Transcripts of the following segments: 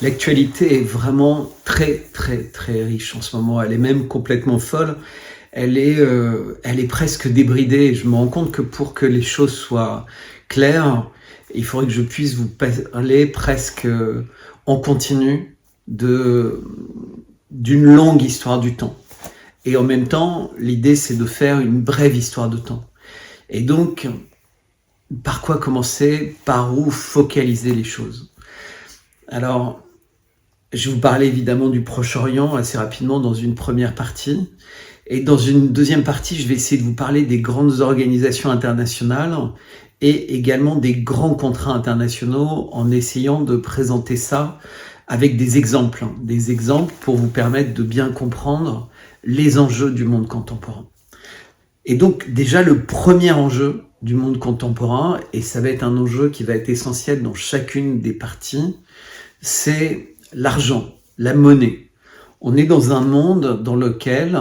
L'actualité est vraiment très, très, très riche en ce moment. Elle est même complètement folle. Elle est presque débridée. Je me rends compte que pour que les choses soient claires, il faudrait que je puisse vous parler presque en continu d'une longue histoire du temps. Et en même temps, l'idée, c'est de faire une brève histoire de temps. Et donc, par quoi commencer? Par où focaliser les choses? Alors, je vais vous parler évidemment du Proche-Orient assez rapidement dans une première partie. Et dans une deuxième partie, je vais essayer de vous parler des grandes organisations internationales et également des grands contrats internationaux en essayant de présenter ça avec des exemples pour vous permettre de bien comprendre les enjeux du monde contemporain. Et donc déjà le premier enjeu du monde contemporain, et ça va être un enjeu qui va être essentiel dans chacune des parties, c'est l'argent, la monnaie. On est dans un monde dans lequel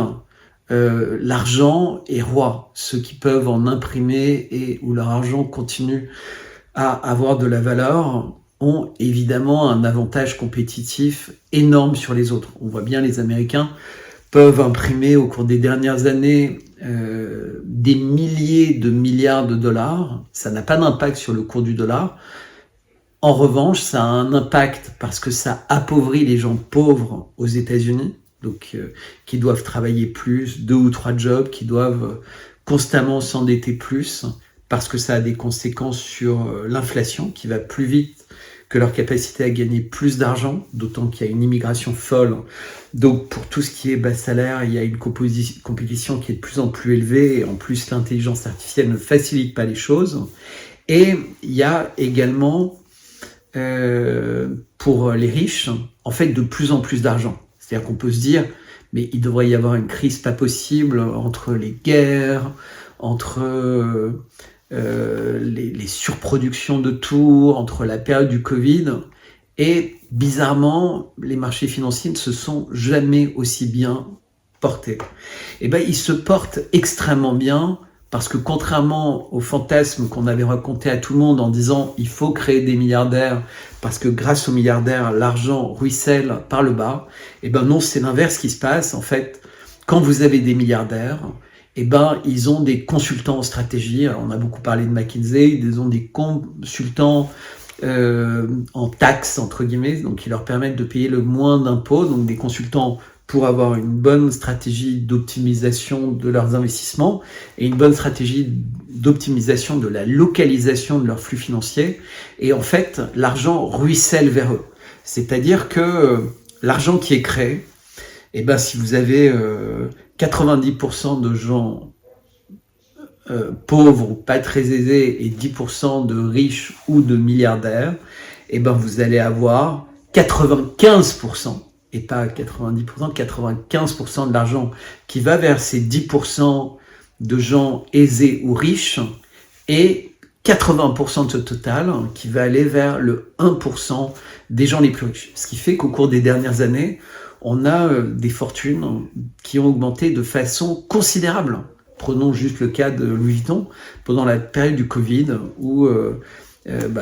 l'argent est roi. Ceux qui peuvent en imprimer et où leur argent continue à avoir de la valeur ont évidemment un avantage compétitif énorme sur les autres. On voit bien les Américains peuvent imprimer au cours des dernières années des milliers de milliards de dollars. Ça n'a pas d'impact sur le cours du dollar. En revanche, ça a un impact parce que ça appauvrit les gens pauvres aux États-Unis, donc qui doivent travailler plus, 2 ou 3 jobs, qui doivent constamment s'endetter plus, parce que ça a des conséquences sur l'inflation qui va plus vite que leur capacité à gagner plus d'argent, d'autant qu'il y a une immigration folle. Donc pour tout ce qui est bas salaire, il y a une compétition qui est de plus en plus élevée, et en plus l'intelligence artificielle ne facilite pas les choses. Et il y a également pour les riches, en fait, de plus en plus d'argent. C'est-à-dire qu'on peut se dire, mais il devrait y avoir une crise pas possible entre les guerres, entre les surproductions de tours, entre la période du Covid. Et bizarrement, les marchés financiers ne se sont jamais aussi bien portés. Et ben, ils se portent extrêmement bien parce que contrairement au fantasme qu'on avait raconté à tout le monde en disant il faut créer des milliardaires parce que grâce aux milliardaires, l'argent ruisselle par le bas, et ben non, c'est l'inverse qui se passe. En fait, quand vous avez des milliardaires, et ben ils ont des consultants en stratégie. Alors, on a beaucoup parlé de McKinsey, ils ont des consultants en taxes, entre guillemets, donc qui leur permettent de payer le moins d'impôts, donc des consultants pour avoir une bonne stratégie d'optimisation de leurs investissements et une bonne stratégie d'optimisation de la localisation de leurs flux financiers. Et en fait, l'argent ruisselle vers eux. C'est-à-dire que l'argent qui est créé, et ben, si vous avez 90% de gens pauvres ou pas très aisés et 10% de riches ou de milliardaires, et ben, vous allez avoir 95%. Et pas 90%, 95% de l'argent qui va vers ces 10% de gens aisés ou riches et 80% de ce total qui va aller vers le 1% des gens les plus riches. Ce qui fait qu'au cours des dernières années, on a des fortunes qui ont augmenté de façon considérable. Prenons juste le cas de Louis Vuitton, pendant la période du Covid où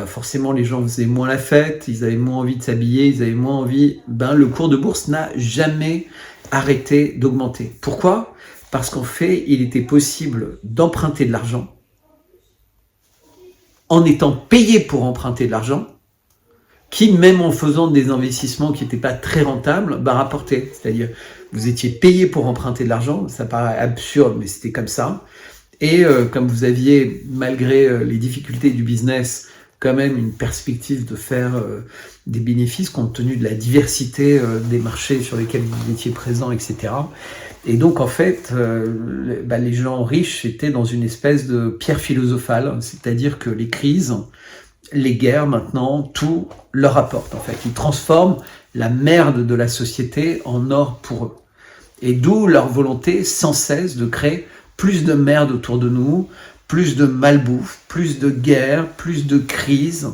forcément les gens faisaient moins la fête, ils avaient moins envie de s'habiller, ils avaient moins envie, le cours de bourse n'a jamais arrêté d'augmenter. Pourquoi? Parce qu'en fait, il était possible d'emprunter de l'argent en étant payé pour emprunter de l'argent, qui même en faisant des investissements qui n'étaient pas très rentables, rapportait. C'est-à-dire, vous étiez payé pour emprunter de l'argent, ça paraît absurde, mais c'était comme ça. Et comme vous aviez, malgré les difficultés du business, quand même une perspective de faire des bénéfices compte tenu de la diversité des marchés sur lesquels vous étiez présent, etc. Et donc, en fait, les gens riches étaient dans une espèce de pierre philosophale, c'est-à-dire que les crises, les guerres, maintenant, tout leur apporte. En fait, ils transforment la merde de la société en or pour eux. Et d'où leur volonté sans cesse de créer plus de merde autour de nous, plus de malbouffe, plus de guerres, plus de crises,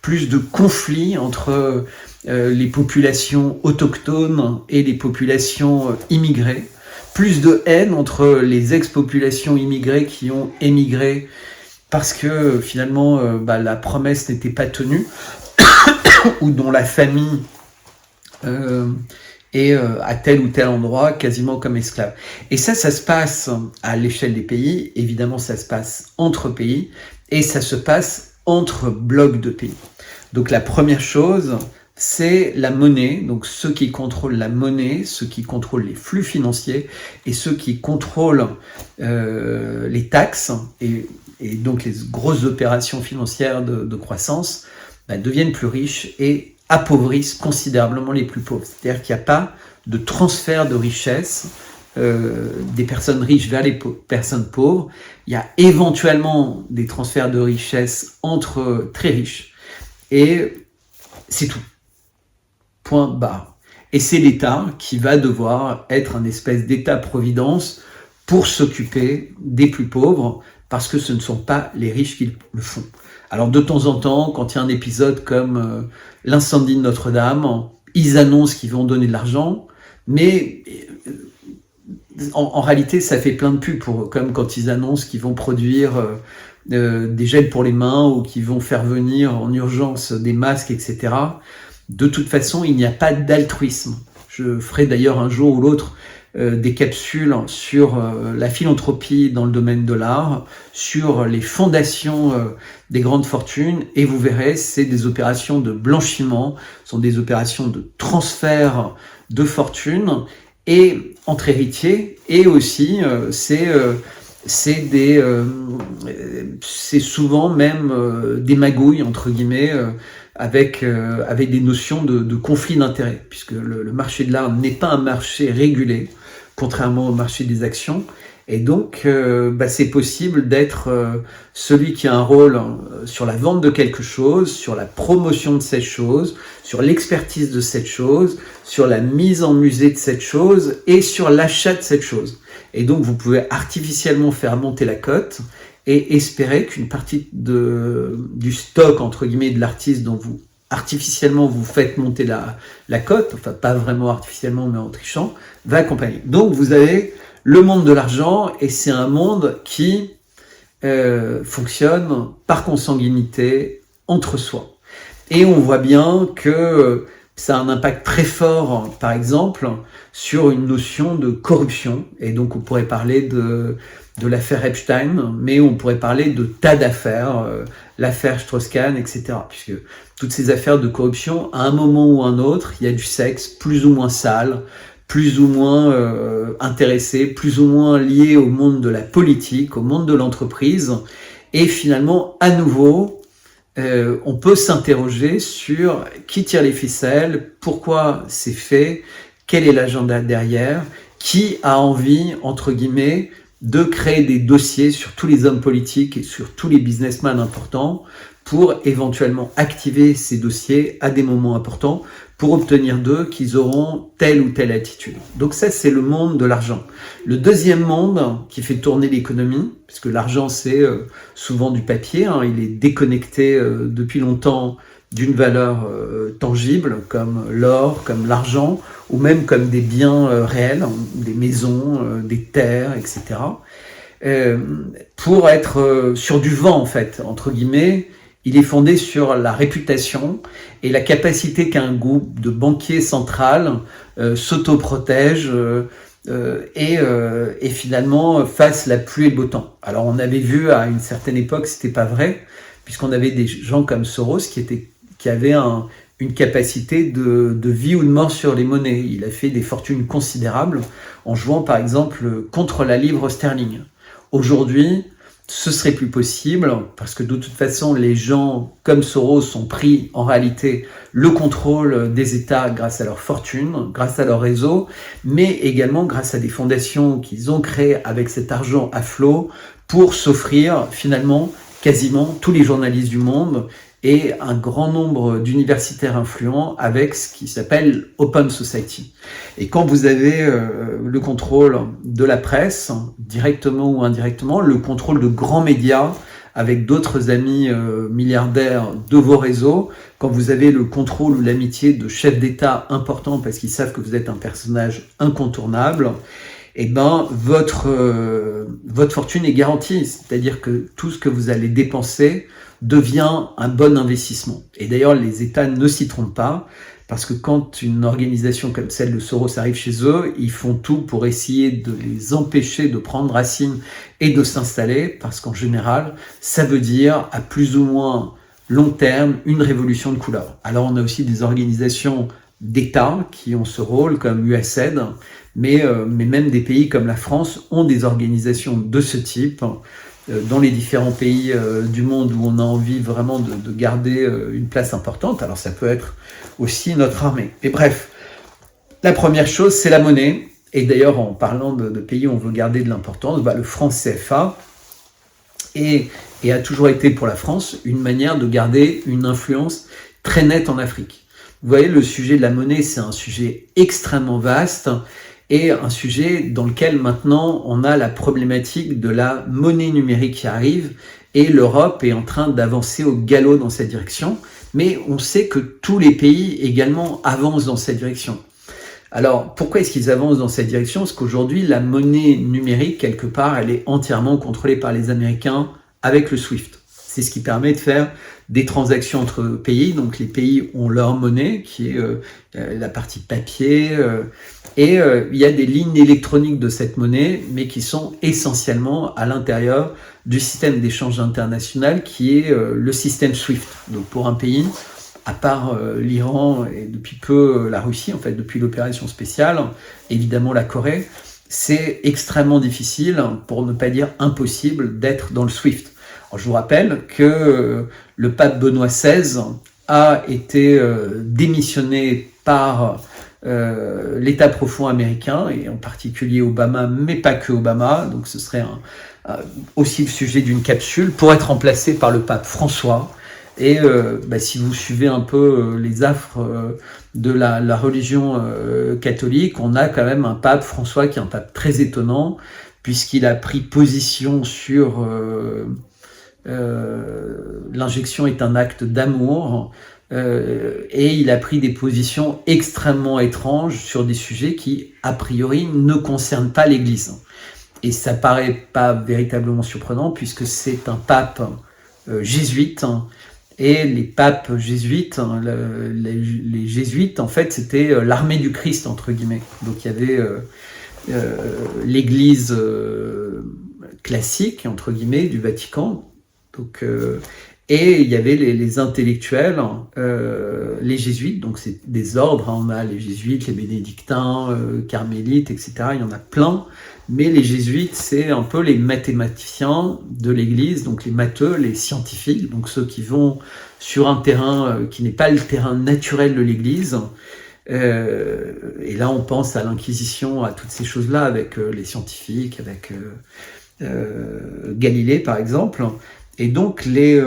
plus de conflits entre les populations autochtones et les populations immigrées, plus de haine entre les ex-populations immigrées qui ont émigré parce que finalement la promesse n'était pas tenue ou dont la famille à tel ou tel endroit, quasiment comme esclaves. Et ça se passe à l'échelle des pays, évidemment ça se passe entre pays, et ça se passe entre blocs de pays. Donc la première chose, c'est la monnaie, donc ceux qui contrôlent la monnaie, ceux qui contrôlent les flux financiers, et ceux qui contrôlent les taxes, et donc les grosses opérations financières de croissance, deviennent plus riches et appauvrissent considérablement les plus pauvres. C'est-à-dire qu'il n'y a pas de transfert de richesse des personnes riches vers les personnes pauvres. Il y a éventuellement des transferts de richesse entre très riches. Et c'est tout. Point barre. Et c'est l'État qui va devoir être un espèce d'État-providence pour s'occuper des plus pauvres, parce que ce ne sont pas les riches qui le font. Alors de temps en temps, quand il y a un épisode comme l'incendie de Notre-Dame, ils annoncent qu'ils vont donner de l'argent, mais en réalité, ça fait plein de pubs, comme quand ils annoncent qu'ils vont produire des gels pour les mains ou qu'ils vont faire venir en urgence des masques, etc. De toute façon, il n'y a pas d'altruisme. Je ferai d'ailleurs un jour ou l'autre des capsules sur la philanthropie dans le domaine de l'art, sur les fondations des grandes fortunes, et vous verrez, c'est des opérations de blanchiment, sont des opérations de transfert de fortune et entre héritiers, et aussi c'est souvent même des magouilles entre guillemets avec des notions de conflit d'intérêts, puisque le marché de l'art n'est pas un marché régulé, contrairement au marché des actions. Et donc, c'est possible d'être celui qui a un rôle sur la vente de quelque chose, sur la promotion de cette chose, sur l'expertise de cette chose, sur la mise en musée de cette chose et sur l'achat de cette chose. Et donc, vous pouvez artificiellement faire monter la cote et espérer qu'une partie du stock, entre guillemets, de l'artiste dont vous artificiellement vous faites monter la cote, enfin pas vraiment artificiellement mais en trichant, va accompagner. Donc vous avez le monde de l'argent, et c'est un monde qui fonctionne par consanguinité entre soi. Et on voit bien que ça a un impact très fort, par exemple, sur une notion de corruption. Et donc on pourrait parler de l'affaire Epstein, mais on pourrait parler de tas d'affaires, l'affaire Strauss-Kahn, etc. Puisque toutes ces affaires de corruption, à un moment ou un autre, il y a du sexe plus ou moins sale, plus ou moins intéressé, plus ou moins lié au monde de la politique, au monde de l'entreprise. Et finalement, à nouveau, on peut s'interroger sur qui tire les ficelles, pourquoi c'est fait, quel est l'agenda derrière, qui a envie, entre guillemets, de créer des dossiers sur tous les hommes politiques et sur tous les businessmen importants pour éventuellement activer ces dossiers à des moments importants pour obtenir d'eux qu'ils auront telle ou telle attitude. Donc ça, c'est le monde de l'argent. Le deuxième monde qui fait tourner l'économie, parce que l'argent, c'est souvent du papier, il est déconnecté depuis longtemps d'une valeur tangible, comme l'or, comme l'argent, ou même comme des biens réels, des maisons, des terres, etc. Pour être sur du vent, en fait, entre guillemets. Il est fondé sur la réputation et la capacité qu'un groupe de banquiers central s'autoprotège et finalement fasse la pluie et le beau temps. Alors on avait vu à une certaine époque, c'était pas vrai, puisqu'on avait des gens comme Soros qui avaient une capacité de vie ou de mort sur les monnaies. Il a fait des fortunes considérables en jouant par exemple contre la livre sterling. Aujourd'hui, ce serait plus possible, parce que de toute façon, les gens comme Soros ont pris en réalité le contrôle des États grâce à leur fortune, grâce à leur réseau, mais également grâce à des fondations qu'ils ont créées avec cet argent à flot pour s'offrir finalement quasiment tous les journalistes du monde et un grand nombre d'universitaires influents avec ce qui s'appelle Open Society. Et quand vous avez le contrôle de la presse, directement ou indirectement, le contrôle de grands médias avec d'autres amis milliardaires de vos réseaux, quand vous avez le contrôle ou l'amitié de chefs d'État importants parce qu'ils savent que vous êtes un personnage incontournable, eh ben votre fortune est garantie. C'est-à-dire que tout ce que vous allez dépenser devient un bon investissement. Et d'ailleurs, les États ne s'y trompent pas, Parce que quand une organisation comme celle de Soros arrive chez eux, ils font tout pour essayer de les empêcher de prendre racine et de s'installer, parce qu'en général, ça veut dire à plus ou moins long terme une révolution de couleur. Alors on a aussi des organisations d'État qui ont ce rôle, comme USAID, mais même des pays comme la France ont des organisations de ce type dans les différents pays du monde où on a envie vraiment de garder une place importante. Alors ça peut être aussi notre armée. Et bref, la première chose, c'est la monnaie. Et d'ailleurs, en parlant de pays où on veut garder de l'importance, le franc CFA et a toujours été pour la France une manière de garder une influence très nette en Afrique. Vous voyez, le sujet de la monnaie, c'est un sujet extrêmement vaste et un sujet dans lequel maintenant on a la problématique de la monnaie numérique qui arrive et l'Europe est en train d'avancer au galop dans cette direction, mais on sait que tous les pays également avancent dans cette direction. Alors, pourquoi est-ce qu'ils avancent dans cette direction? Parce qu'aujourd'hui, la monnaie numérique, quelque part, elle est entièrement contrôlée par les Américains avec le SWIFT. C'est ce qui permet de faire des transactions entre pays. Donc, les pays ont leur monnaie, qui est la partie papier. Et il y a des lignes électroniques de cette monnaie, mais qui sont essentiellement à l'intérieur du système d'échange international, qui est le système SWIFT. Donc, pour un pays, à part l'Iran et depuis peu la Russie, en fait, depuis l'opération spéciale, évidemment la Corée, c'est extrêmement difficile, pour ne pas dire impossible, d'être dans le SWIFT. Alors, je vous rappelle que le pape Benoît XVI a été démissionné par l'État profond américain, et en particulier Obama, mais pas que Obama, donc ce serait aussi le sujet d'une capsule, pour être remplacé par le pape François. Et si vous suivez un peu les affres de la religion catholique, on a quand même un pape François qui est un pape très étonnant, puisqu'il a pris position sur l'injection est un acte d'amour, et il a pris des positions extrêmement étranges sur des sujets qui, a priori, ne concernent pas l'Église. Et ça paraît pas véritablement surprenant, puisque c'est un pape jésuite. Et les papes jésuites, les jésuites, en fait, c'était l'armée du Christ, entre guillemets. Donc il y avait l'église classique, entre guillemets, du Vatican. Donc, et il y avait les intellectuels, les jésuites, donc c'est des ordres, on a les jésuites, les bénédictins, carmélites, etc. Il y en a plein. Mais les jésuites, c'est un peu les mathématiciens de l'Église, donc les matheux, les scientifiques, donc ceux qui vont sur un terrain qui n'est pas le terrain naturel de l'Église. Et là, on pense à l'Inquisition, à toutes ces choses-là, avec les scientifiques, avec Galilée, par exemple. Et donc, les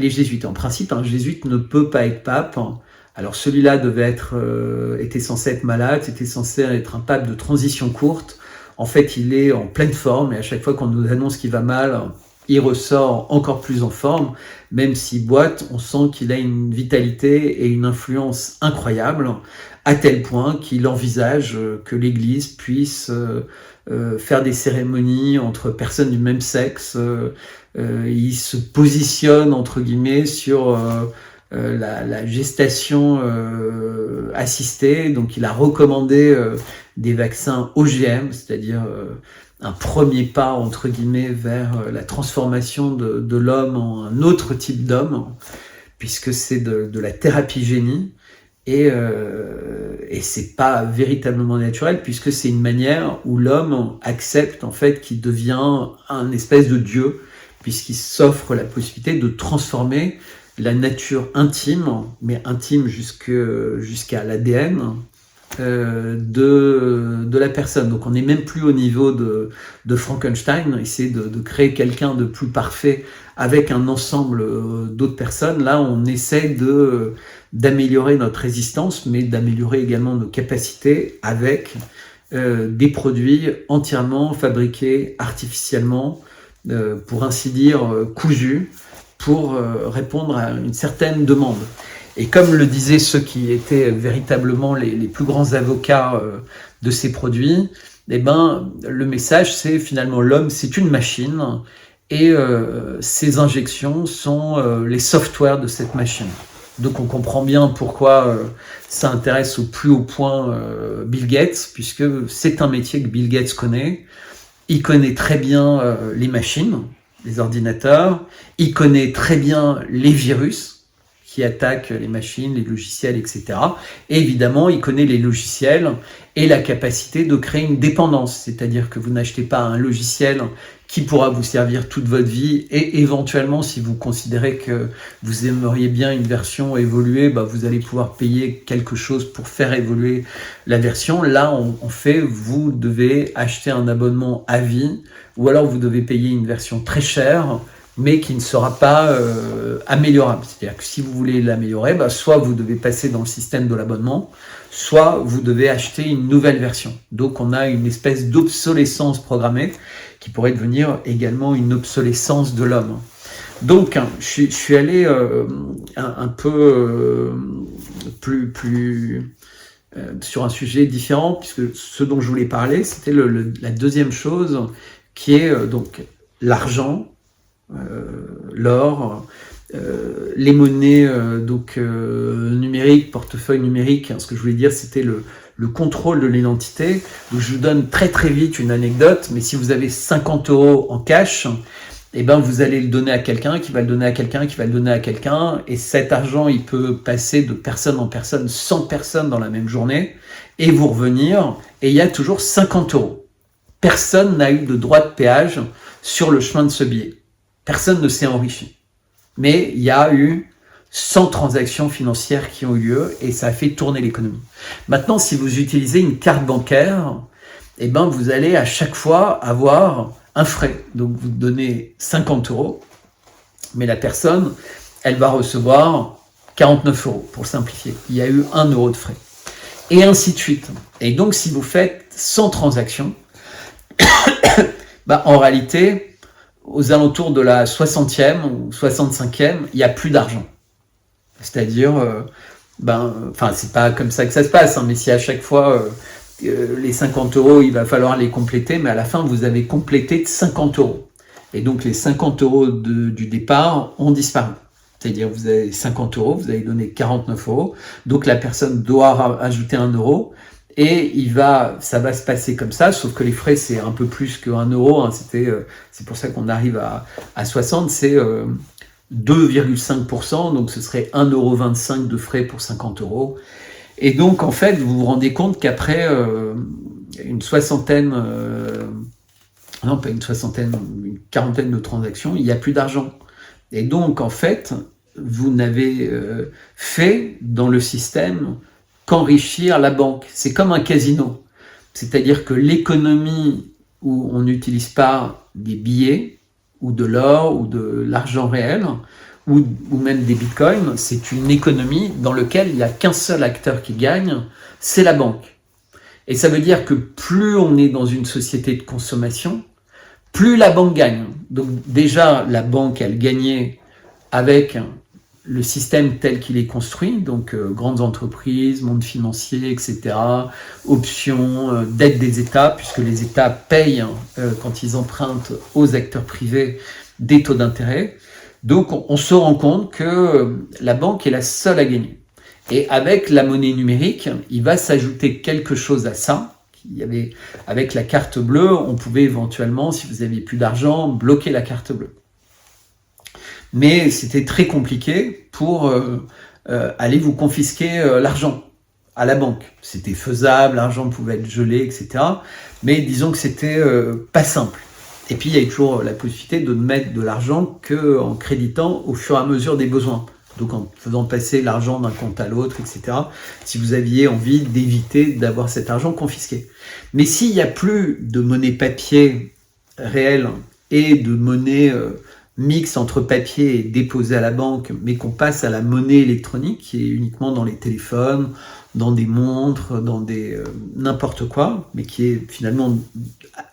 jésuites, en principe, un jésuite ne peut pas être pape. Alors, celui-là était censé être malade, c'était censé être un pape de transition courte. En fait, il est en pleine forme et à chaque fois qu'on nous annonce qu'il va mal, il ressort encore plus en forme. Même s'il boite, on sent qu'il a une vitalité et une influence incroyable, à tel point qu'il envisage que l'Église puisse faire des cérémonies entre personnes du même sexe. Il se positionne, entre guillemets, sur la gestation assistée. Donc, il a recommandé des vaccins OGM, c'est-à-dire un premier pas, entre guillemets, vers la transformation de l'homme en un autre type d'homme, puisque c'est de la thérapie génie, et c'est pas véritablement naturel, puisque c'est une manière où l'homme accepte, en fait, qu'il devient un espèce de dieu, puisqu'il s'offre la possibilité de transformer la nature intime, mais intime jusqu'à l'ADN, de la personne. Donc on n'est même plus au niveau de Frankenstein, essayer de créer quelqu'un de plus parfait avec un ensemble d'autres personnes. Là, on essaie d'améliorer notre résistance, mais d'améliorer également nos capacités avec des produits entièrement fabriqués artificiellement, pour ainsi dire cousus, pour répondre à une certaine demande. Et comme le disaient ceux qui étaient véritablement les plus grands avocats de ces produits, le message, c'est finalement l'homme, c'est une machine, et ces injections sont les softwares de cette machine. Donc on comprend bien pourquoi ça intéresse au plus haut point Bill Gates, puisque c'est un métier que Bill Gates connaît. Il connaît très bien les machines, les ordinateurs. Il connaît très bien les virus qui attaquent les machines, les logiciels, etc. Et évidemment, il connaît les logiciels et la capacité de créer une dépendance. C'est-à-dire que vous n'achetez pas un logiciel qui pourra vous servir toute votre vie, et éventuellement, si vous considérez que vous aimeriez bien une version évoluée, vous allez pouvoir payer quelque chose pour faire évoluer la version. Là, en fait, vous devez acheter un abonnement à vie, ou alors vous devez payer une version très chère, mais qui ne sera pas améliorable. C'est-à-dire que si vous voulez l'améliorer, soit vous devez passer dans le système de l'abonnement, soit vous devez acheter une nouvelle version. Donc on a une espèce d'obsolescence programmée qui pourrait devenir également une obsolescence de l'homme. Donc je suis allé un peu plus sur un sujet différent, puisque ce dont je voulais parler, c'était la deuxième chose, qui est donc l'argent, l'or, les monnaies numériques, portefeuille numérique. Ce que je voulais dire, c'était le contrôle de l'identité. Donc je vous donne très très vite une anecdote, mais si vous avez 50 € en cash, vous allez le donner à quelqu'un, qui va le donner à quelqu'un, qui va le donner à quelqu'un, et cet argent, il peut passer de personne en personne, 100 personnes dans la même journée, et vous revenir, et il y a toujours 50 €. Personne n'a eu de droit de péage sur le chemin de ce billet. Personne ne s'est enrichi. Mais il y a eu 100 transactions financières qui ont eu lieu, et ça a fait tourner l'économie. Maintenant, si vous utilisez une carte bancaire, vous allez à chaque fois avoir un frais. Donc vous donnez 50 €, mais la personne, elle va recevoir 49 € pour simplifier. Il y a eu 1 € de frais. Et ainsi de suite. Et donc si vous faites 100 transactions, en réalité, aux alentours de la 60e ou 65e, il n'y a plus d'argent. C'est-à-dire, c'est pas comme ça que ça se passe, mais si à chaque fois les 50 €, il va falloir les compléter, mais à la fin, vous avez complété 50 €. Et donc, les 50 € du départ ont disparu. C'est-à-dire, vous avez 50 €, vous avez donné 49 €, donc la personne doit ajouter 1 €, et ça va se passer comme ça, sauf que les frais, c'est un peu plus que 1 €, c'est pour ça qu'on arrive à 60, c'est 2,5%, donc ce serait 1,25 € de frais pour 50 €. Et donc, en fait, vous vous rendez compte qu'après une quarantaine de transactions, il n'y a plus d'argent. Et donc, en fait, vous n'avez fait dans le système qu'enrichir la banque. C'est comme un casino. C'est-à-dire que l'économie où on n'utilise pas des billets, ou de l'or, ou de l'argent réel, ou même des bitcoins, c'est une économie dans laquelle il n'y a qu'un seul acteur qui gagne, c'est la banque. Et ça veut dire que plus on est dans une société de consommation, plus la banque gagne. Donc déjà, la banque, elle gagnait avec le système tel qu'il est construit, donc grandes entreprises, monde financier, etc., options, dette des États, puisque les États payent quand ils empruntent aux acteurs privés des taux d'intérêt. Donc on se rend compte que la banque est la seule à gagner. Et avec la monnaie numérique, il va s'ajouter quelque chose à ça. Avec la carte bleue, on pouvait éventuellement, si vous n'aviez plus d'argent, bloquer la carte bleue. Mais c'était très compliqué pour aller vous confisquer l'argent à la banque. C'était faisable, l'argent pouvait être gelé, etc. Mais disons que c'était pas simple. Et puis il y a toujours la possibilité de ne mettre de l'argent qu'en créditant au fur et à mesure des besoins. Donc en faisant passer l'argent d'un compte à l'autre, etc. Si vous aviez envie d'éviter d'avoir cet argent confisqué. Mais s'il n'y a plus de monnaie papier réelle et de monnaie mix entre papier et déposé à la banque, mais qu'on passe à la monnaie électronique, qui est uniquement dans les téléphones, dans des montres, dans des n'importe quoi, mais qui est finalement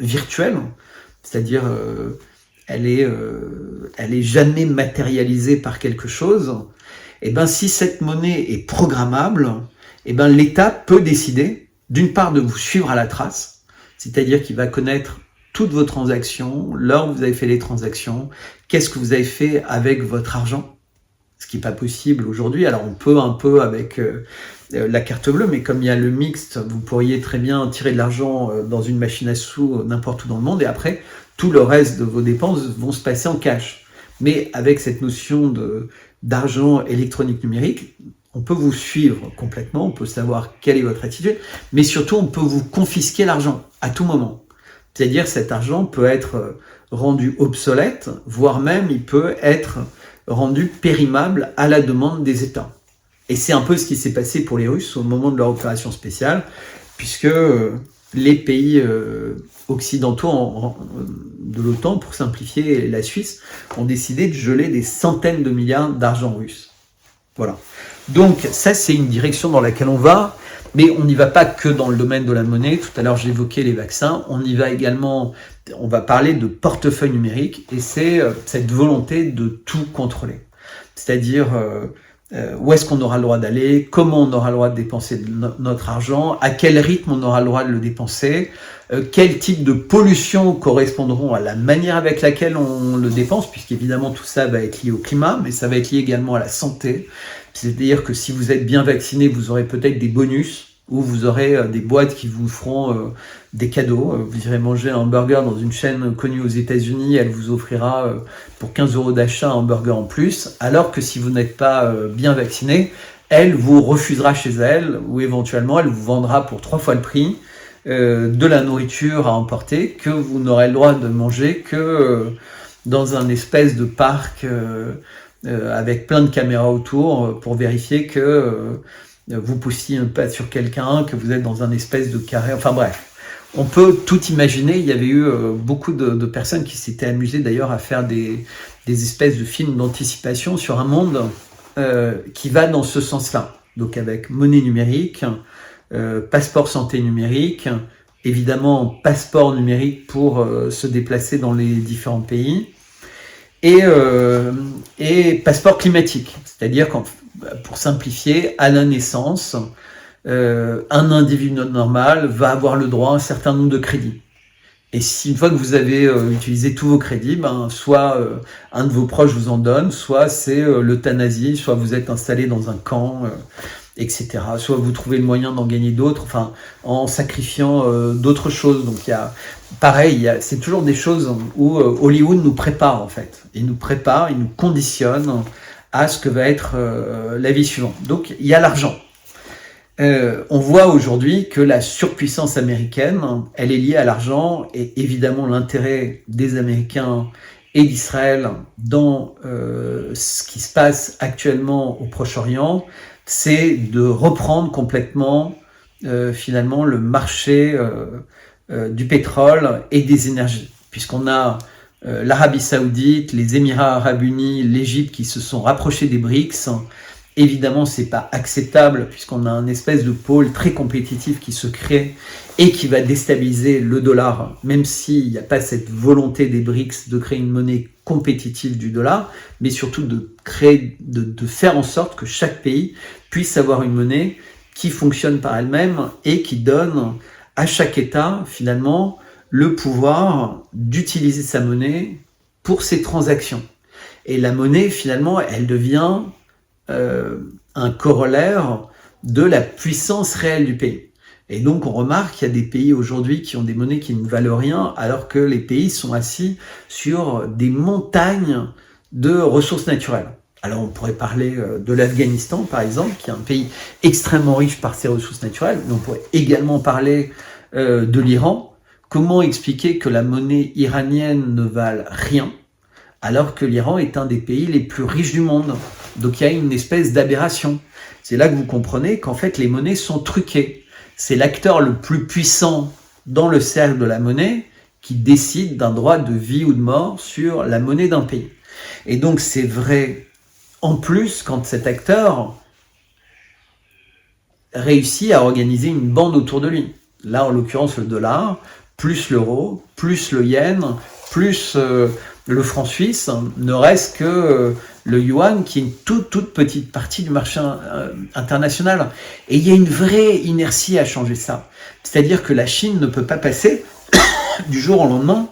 virtuelle, c'est-à-dire elle est jamais matérialisée par quelque chose. Et ben si cette monnaie est programmable, et ben l'État peut décider d'une part de vous suivre à la trace, c'est-à-dire qu'il va connaître toutes vos transactions, l'heure où vous avez fait les transactions, qu'est-ce que vous avez fait avec votre argent, ce qui n'est pas possible aujourd'hui. Alors on peut un peu avec la carte bleue, mais comme il y a le mixte, vous pourriez très bien tirer de l'argent dans une machine à sous n'importe où dans le monde, et après, tout le reste de vos dépenses vont se passer en cash. Mais avec cette notion d'argent électronique numérique, on peut vous suivre complètement, on peut savoir quelle est votre attitude, mais surtout on peut vous confisquer l'argent à tout moment. C'est-à-dire cet argent peut être rendu obsolète, voire même il peut être rendu périmable à la demande des États. Et c'est un peu ce qui s'est passé pour les Russes au moment de leur opération spéciale, puisque les pays occidentaux de l'OTAN, pour simplifier, la Suisse, ont décidé de geler des centaines de milliards d'argent russe. Voilà. Donc ça, c'est une direction dans laquelle on va, mais on n'y va pas que dans le domaine de la monnaie. Tout à l'heure, j'évoquais les vaccins. On y va également, on va parler de portefeuille numérique, et c'est cette volonté de tout contrôler. C'est-à-dire où est-ce qu'on aura le droit d'aller, comment on aura le droit de dépenser notre argent, à quel rythme on aura le droit de le dépenser, quel type de pollution correspondront à la manière avec laquelle on le dépense, puisqu'évidemment tout ça va être lié au climat, mais ça va être lié également à la santé. C'est-à-dire que si vous êtes bien vacciné, vous aurez peut-être des bonus, ou vous aurez des boîtes qui vous feront des cadeaux. Vous irez manger un burger dans une chaîne connue aux États-Unis, elle vous offrira pour 15 € d'achat un burger en plus, alors que si vous n'êtes pas bien vacciné, elle vous refusera chez elle, ou éventuellement elle vous vendra pour 3 fois le prix de la nourriture à emporter, que vous n'aurez le droit de manger que dans un espèce de parc avec plein de caméras autour pour vérifier que vous poussiez un pas sur quelqu'un, que vous êtes dans un espèce de carré, enfin bref. On peut tout imaginer, il y avait eu beaucoup de personnes qui s'étaient amusées d'ailleurs à faire des espèces de films d'anticipation sur un monde qui va dans ce sens-là. Donc avec monnaie numérique, passeport santé numérique, évidemment passeport numérique pour se déplacer dans les différents pays, et passeport climatique, c'est-à-dire pour simplifier, à la naissance, un individu normal va avoir le droit à un certain nombre de crédits. Et si une fois que vous avez utilisé tous vos crédits, soit un de vos proches vous en donne, soit c'est l'euthanasie, soit vous êtes installé dans un camp, etc. Soit vous trouvez le moyen d'en gagner d'autres, enfin en sacrifiant d'autres choses. Donc il y a pareil, c'est toujours des choses où Hollywood nous prépare en fait. Il nous prépare, il nous conditionne à ce que va être la vie suivante. Donc il y a l'argent. On voit aujourd'hui que la surpuissance américaine, elle est liée à l'argent, et évidemment l'intérêt des Américains et d'Israël dans ce qui se passe actuellement au Proche-Orient, c'est de reprendre complètement finalement le marché du pétrole et des énergies, puisqu'on a l'Arabie Saoudite, les Émirats Arabes Unis, l'Égypte qui se sont rapprochés des BRICS. Évidemment, c'est pas acceptable puisqu'on a un espèce de pôle très compétitif qui se crée et qui va déstabiliser le dollar, même s'il n'y a pas cette volonté des BRICS de créer une monnaie compétitive du dollar, mais surtout de faire en sorte que chaque pays puisse avoir une monnaie qui fonctionne par elle-même et qui donne à chaque État, finalement, le pouvoir d'utiliser sa monnaie pour ses transactions. Et la monnaie, finalement, elle devient un corollaire de la puissance réelle du pays. Et donc on remarque qu'il y a des pays aujourd'hui qui ont des monnaies qui ne valent rien, alors que les pays sont assis sur des montagnes de ressources naturelles. Alors on pourrait parler de l'Afghanistan par exemple, qui est un pays extrêmement riche par ses ressources naturelles, mais on pourrait également parler de l'Iran. Comment expliquer que la monnaie iranienne ne vale rien, alors que l'Iran est un des pays les plus riches du monde? Donc il y a une espèce d'aberration. C'est là que vous comprenez qu'en fait les monnaies sont truquées. C'est l'acteur le plus puissant dans le cercle de la monnaie qui décide d'un droit de vie ou de mort sur la monnaie d'un pays. Et donc c'est vrai en plus quand cet acteur réussit à organiser une bande autour de lui. Là en l'occurrence le dollar, plus l'euro, plus le yen, plus le franc suisse, ne reste que le yuan, qui est une toute petite partie du marché international. Et il y a une vraie inertie à changer ça. C'est-à-dire que la Chine ne peut pas passer du jour au lendemain,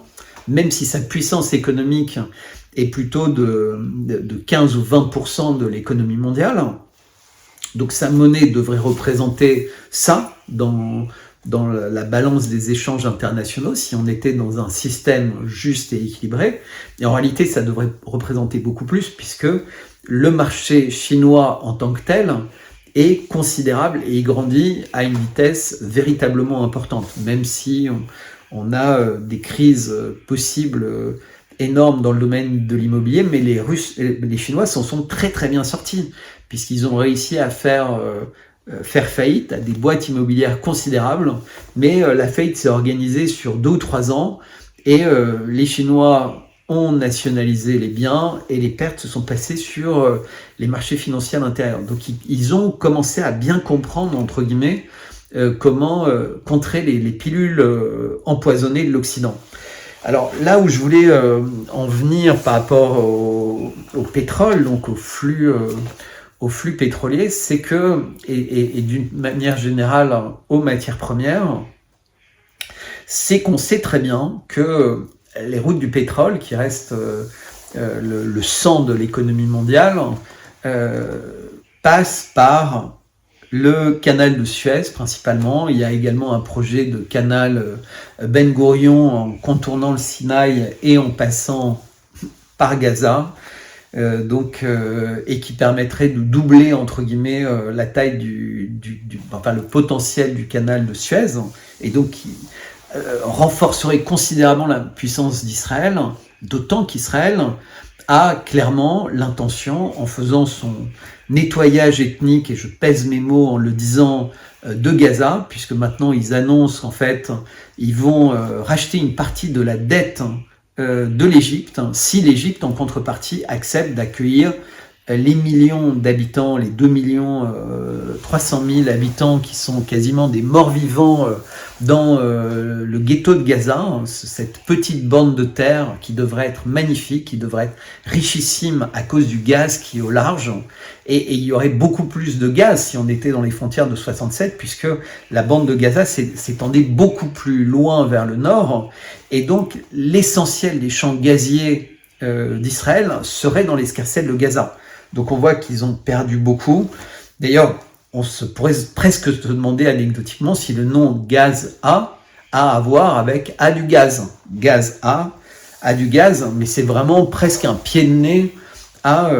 même si sa puissance économique est plutôt de 15 ou 20% de l'économie mondiale. Donc sa monnaie devrait représenter ça dans la balance des échanges internationaux, si on était dans un système juste et équilibré. Et en réalité, ça devrait représenter beaucoup plus, puisque le marché chinois en tant que tel est considérable et il grandit à une vitesse véritablement importante, même si on a des crises possibles énormes dans le domaine de l'immobilier, mais les Chinois s'en sont très très bien sortis, puisqu'ils ont réussi à faire faillite à des boîtes immobilières considérables, mais la faillite s'est organisée sur 2 ou 3 ans, et les Chinois ont nationalisé les biens, et les pertes se sont passées sur les marchés financiers à l'intérieur. Donc ils ont commencé à bien comprendre, entre guillemets, comment contrer les pilules empoisonnées de l'Occident. Alors là où je voulais en venir par rapport au pétrole, donc au flux pétrolier, c'est que, et d'une manière générale aux matières premières, c'est qu'on sait très bien que les routes du pétrole, qui restent le sang de l'économie mondiale, passent par le canal de Suez principalement. Il y a également un projet de canal Ben Gourion en contournant le Sinaï et en passant par Gaza, et qui permettrait de doubler, entre guillemets, la taille le potentiel du canal de Suez, et donc qui renforcerait considérablement la puissance d'Israël, d'autant qu'Israël a clairement l'intention, en faisant son nettoyage ethnique, et je pèse mes mots en le disant, de Gaza, puisque maintenant ils annoncent qu'en fait ils vont racheter une partie de la dette de l'Égypte, si l'Égypte en contrepartie accepte d'accueillir les millions d'habitants, les 2 300 000 habitants qui sont quasiment des morts-vivants dans le ghetto de Gaza, cette petite bande de terre qui devrait être magnifique, qui devrait être richissime à cause du gaz qui est au large, et il y aurait beaucoup plus de gaz si on était dans les frontières de 67, puisque la bande de Gaza s'étendait beaucoup plus loin vers le nord, et donc l'essentiel des champs gaziers d'Israël serait dans l'escarcelle de Gaza. Donc on voit qu'ils ont perdu beaucoup. D'ailleurs, on se pourrait presque se demander anecdotiquement si le nom Gaz A à voir avec A du gaz. Gaz A du gaz, mais c'est vraiment presque un pied de nez à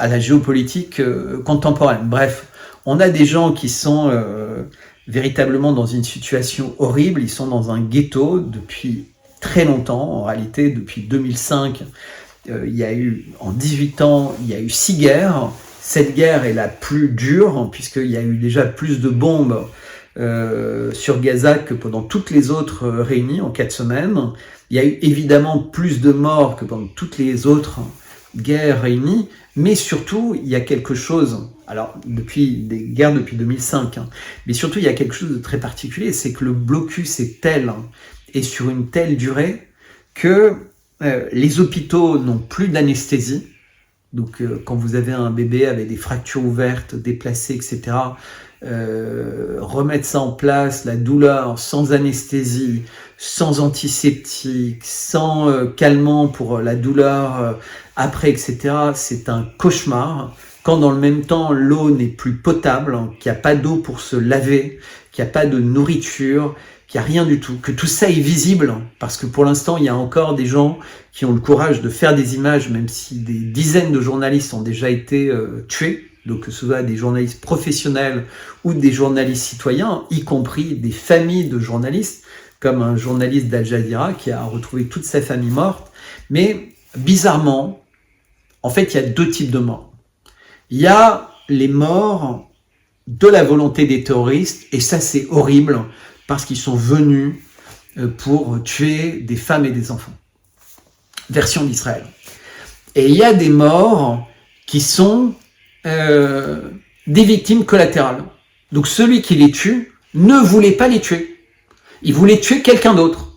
la géopolitique contemporaine. Bref, on a des gens qui sont véritablement dans une situation horrible. Ils sont dans un ghetto depuis très longtemps. En réalité, depuis 2005, il y a eu, en 18 ans, il y a eu 6 guerres. Cette guerre est la plus dure, puisqu'il y a eu déjà plus de bombes sur Gaza que pendant toutes les autres réunies en 4 semaines. Il y a eu évidemment plus de morts que pendant toutes les autres guerres réunies, mais surtout, il y a quelque chose, alors depuis des guerres depuis 2005, mais surtout il y a quelque chose de très particulier, c'est que le blocus est tel, et sur une telle durée, que les hôpitaux n'ont plus d'anesthésie. Donc quand vous avez un bébé avec des fractures ouvertes, déplacées, etc., remettre ça en place, la douleur, sans anesthésie, sans antiseptique, sans calmant pour la douleur après, etc., c'est un cauchemar. Quand dans le même temps, l'eau n'est plus potable, qu'il n'y a pas d'eau pour se laver, qu'il n'y a pas de nourriture, qu'il n'y a rien du tout, que tout ça est visible, parce que pour l'instant, il y a encore des gens qui ont le courage de faire des images, même si des dizaines de journalistes ont déjà été tués, donc que ce soit des journalistes professionnels ou des journalistes citoyens, y compris des familles de journalistes, comme un journaliste d'Al Jazeera qui a retrouvé toute sa famille morte. Mais bizarrement, en fait, il y a 2 types de morts. Il y a les morts de la volonté des terroristes, et ça c'est horrible, parce qu'ils sont venus pour tuer des femmes et des enfants. Version d'Israël. Et il y a des morts qui sont des victimes collatérales. Donc celui qui les tue ne voulait pas les tuer. Il voulait tuer quelqu'un d'autre.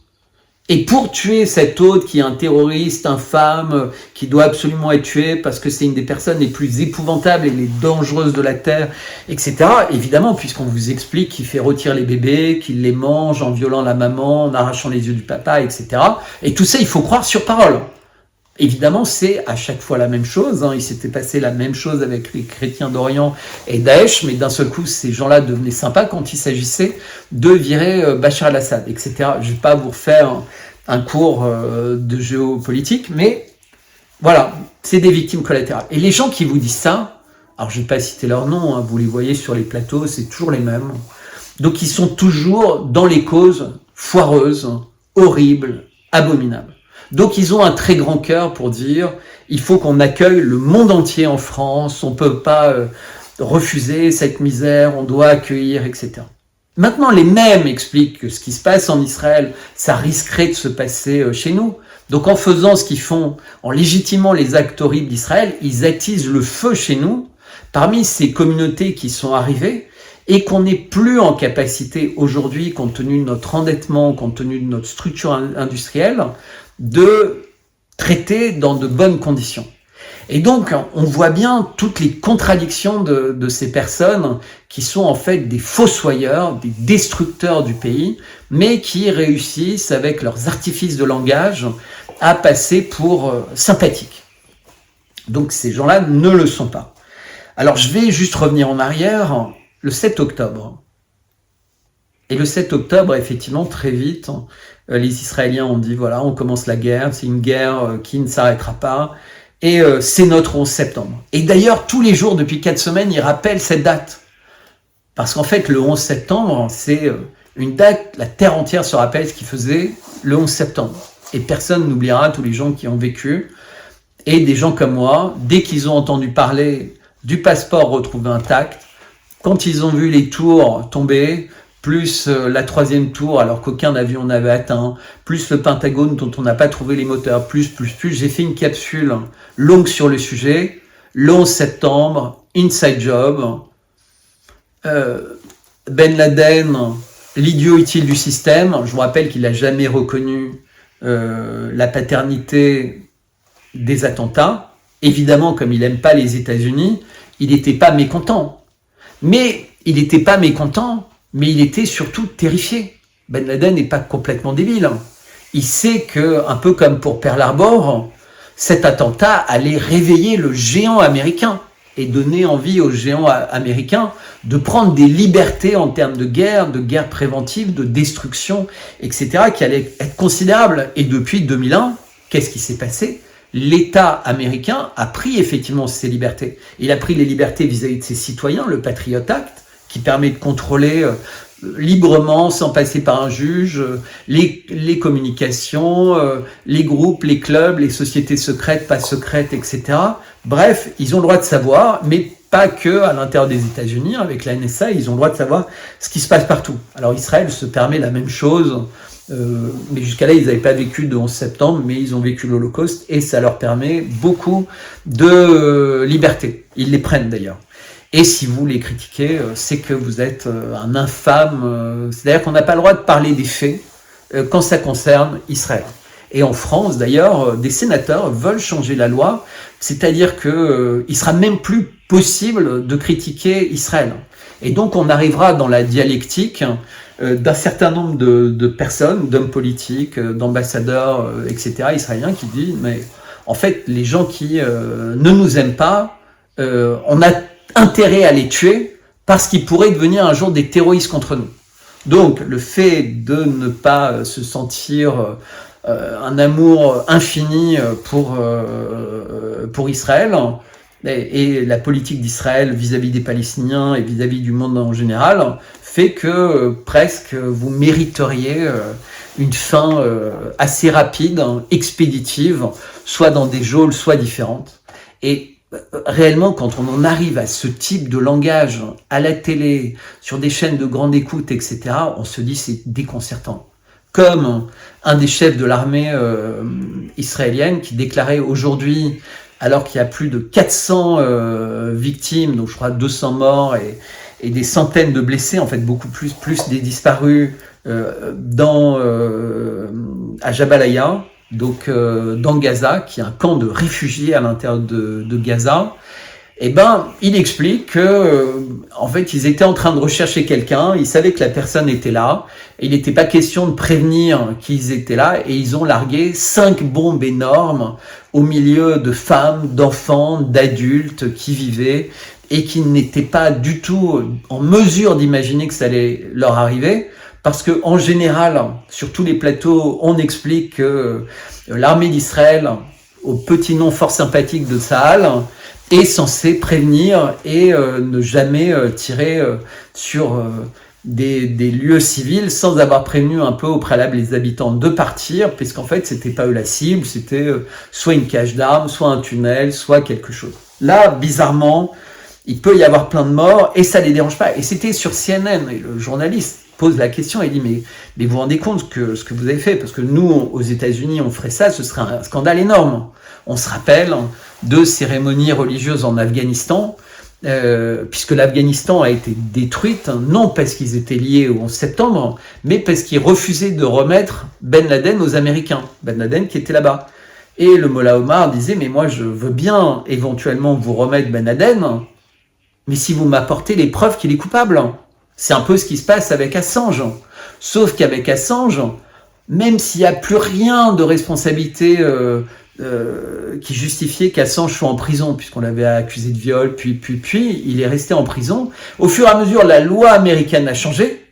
Et pour tuer cet autre qui est un terroriste, infâme, qui doit absolument être tué parce que c'est une des personnes les plus épouvantables et les dangereuses de la Terre, etc. Évidemment, puisqu'on vous explique qu'il fait retirer les bébés, qu'il les mange en violant la maman, en arrachant les yeux du papa, etc. Et tout ça, il faut croire sur parole. Évidemment, c'est à chaque fois la même chose. Il s'était passé la même chose avec les chrétiens d'Orient et Daesh, mais d'un seul coup, ces gens-là devenaient sympas quand il s'agissait de virer Bachar el-Assad, etc. Je ne vais pas vous refaire un cours de géopolitique, mais voilà, c'est des victimes collatérales. Et les gens qui vous disent ça, alors je ne vais pas citer leur nom, vous les voyez sur les plateaux, c'est toujours les mêmes. Donc ils sont toujours dans les causes foireuses, horribles, abominables. Donc ils ont un très grand cœur pour dire il faut qu'on accueille le monde entier en France, on ne peut pas refuser cette misère, on doit accueillir, etc. Maintenant, les mêmes expliquent que ce qui se passe en Israël, ça risquerait de se passer chez nous. Donc en faisant ce qu'ils font, en légitimant les actes horribles d'Israël, ils attisent le feu chez nous, parmi ces communautés qui sont arrivées, et qu'on n'est plus en capacité aujourd'hui, compte tenu de notre endettement, compte tenu de notre structure industrielle, de traiter dans de bonnes conditions. Et donc, on voit bien toutes les contradictions de ces personnes qui sont en fait des fossoyeurs, des destructeurs du pays, mais qui réussissent, avec leurs artifices de langage, à passer pour sympathiques. Donc, ces gens-là ne le sont pas. Alors, je vais juste revenir en arrière, le 7 octobre. Et le 7 octobre, effectivement, très vite, les Israéliens ont dit, voilà, on commence la guerre, c'est une guerre qui ne s'arrêtera pas, et c'est notre 11 septembre. Et d'ailleurs, tous les jours, depuis 4 semaines, ils rappellent cette date. Parce qu'en fait, le 11 septembre, c'est une date, la terre entière se rappelle ce qu'ils faisaient le 11 septembre. Et personne n'oubliera tous les gens qui ont vécu. Et des gens comme moi, dès qu'ils ont entendu parler du passeport retrouvé intact, quand ils ont vu les tours tomber, plus la 3e tour alors qu'aucun avion n'avait atteint, plus le Pentagone dont on n'a pas trouvé les moteurs, plus, j'ai fait une capsule longue sur le sujet, le 11 septembre, Inside Job, Ben Laden, l'idiot utile du système. Je vous rappelle qu'il n'a jamais reconnu la paternité des attentats. Évidemment, comme il n'aime pas les États-Unis, il n'était pas mécontent. Mais il n'était pas mécontent, mais il était surtout terrifié. Ben Laden n'est pas complètement débile. Il sait que, un peu comme pour Pearl Harbor, cet attentat allait réveiller le géant américain et donner envie aux géants américains de prendre des libertés en termes de guerre préventive, de destruction, etc., qui allaient être considérables. Et depuis 2001, qu'est-ce qui s'est passé ? L'État américain a pris effectivement ces libertés. Il a pris les libertés vis-à-vis de ses citoyens, le Patriot Act, qui permet de contrôler librement, sans passer par un juge, les communications, les groupes, les clubs, les sociétés secrètes, pas secrètes, etc. Bref, ils ont le droit de savoir, mais pas que à l'intérieur des États-Unis, avec la NSA, ils ont le droit de savoir ce qui se passe partout. Alors Israël se permet la même chose, mais jusqu'à là, ils n'avaient pas vécu de 11 septembre, mais ils ont vécu l'Holocauste, et ça leur permet beaucoup de liberté. Ils les prennent d'ailleurs. Et si vous les critiquez, c'est que vous êtes un infâme. C'est-à-dire qu'on n'a pas le droit de parler des faits quand ça concerne Israël. Et en France, d'ailleurs, des sénateurs veulent changer la loi, c'est-à-dire qu'il sera même plus possible de critiquer Israël. Et donc on arrivera dans la dialectique d'un certain nombre de personnes, d'hommes politiques, d'ambassadeurs, etc., israéliens, qui disent, mais en fait, les gens qui ne nous aiment pas, on a intérêt à les tuer parce qu'ils pourraient devenir un jour des terroristes contre nous. Donc, le fait de ne pas se sentir un amour infini pour Israël et la politique d'Israël vis-à-vis des Palestiniens et vis-à-vis du monde en général fait que presque vous mériteriez une fin assez rapide, expéditive, soit dans des geôles, soit différentes. Et réellement, quand on en arrive à ce type de langage à la télé, sur des chaînes de grande écoute, etc., on se dit c'est déconcertant. Comme un des chefs de l'armée israélienne qui déclarait aujourd'hui, alors qu'il y a plus de 400 victimes, donc je crois 200 morts et des centaines de blessés, en fait beaucoup plus des disparus à Jabalia, donc dans Gaza, qui est un camp de réfugiés à l'intérieur de Gaza. Eh ben, il explique que, en fait, ils étaient en train de rechercher quelqu'un, ils savaient que la personne était là, et il n'était pas question de prévenir qu'ils étaient là, et ils ont largué 5 bombes énormes au milieu de femmes, d'enfants, d'adultes qui vivaient et qui n'étaient pas du tout en mesure d'imaginer que ça allait leur arriver, parce que en général, sur tous les plateaux, on explique que l'armée d'Israël, au petit nom fort sympathique de Tsahal, est censé prévenir et ne jamais tirer sur des lieux civils sans avoir prévenu un peu au préalable les habitants de partir, puisqu'en fait c'était pas eux la cible, c'était soit une cache d'armes, soit un tunnel, soit quelque chose. Là, bizarrement, il peut y avoir plein de morts et ça les dérange pas. Et c'était sur CNN, et le journaliste pose la question et dit mais vous vous rendez compte que ce que vous avez fait, parce que nous aux États-Unis on ferait ça, ce serait un scandale énorme. On se rappelle de cérémonies religieuses en Afghanistan, puisque l'Afghanistan a été détruite, non parce qu'ils étaient liés au 11 septembre, mais parce qu'ils refusaient de remettre Ben Laden aux Américains, Ben Laden qui était là-bas. Et le Mollah Omar disait, mais moi je veux bien éventuellement vous remettre Ben Laden, mais si vous m'apportez les preuves qu'il est coupable. C'est un peu ce qui se passe avec Assange. Sauf qu'avec Assange, même s'il n'y a plus rien de responsabilité qui justifiait qu'Assange soit en prison, puisqu'on l'avait accusé de viol, puis, il est resté en prison. Au fur et à mesure, la loi américaine a changé.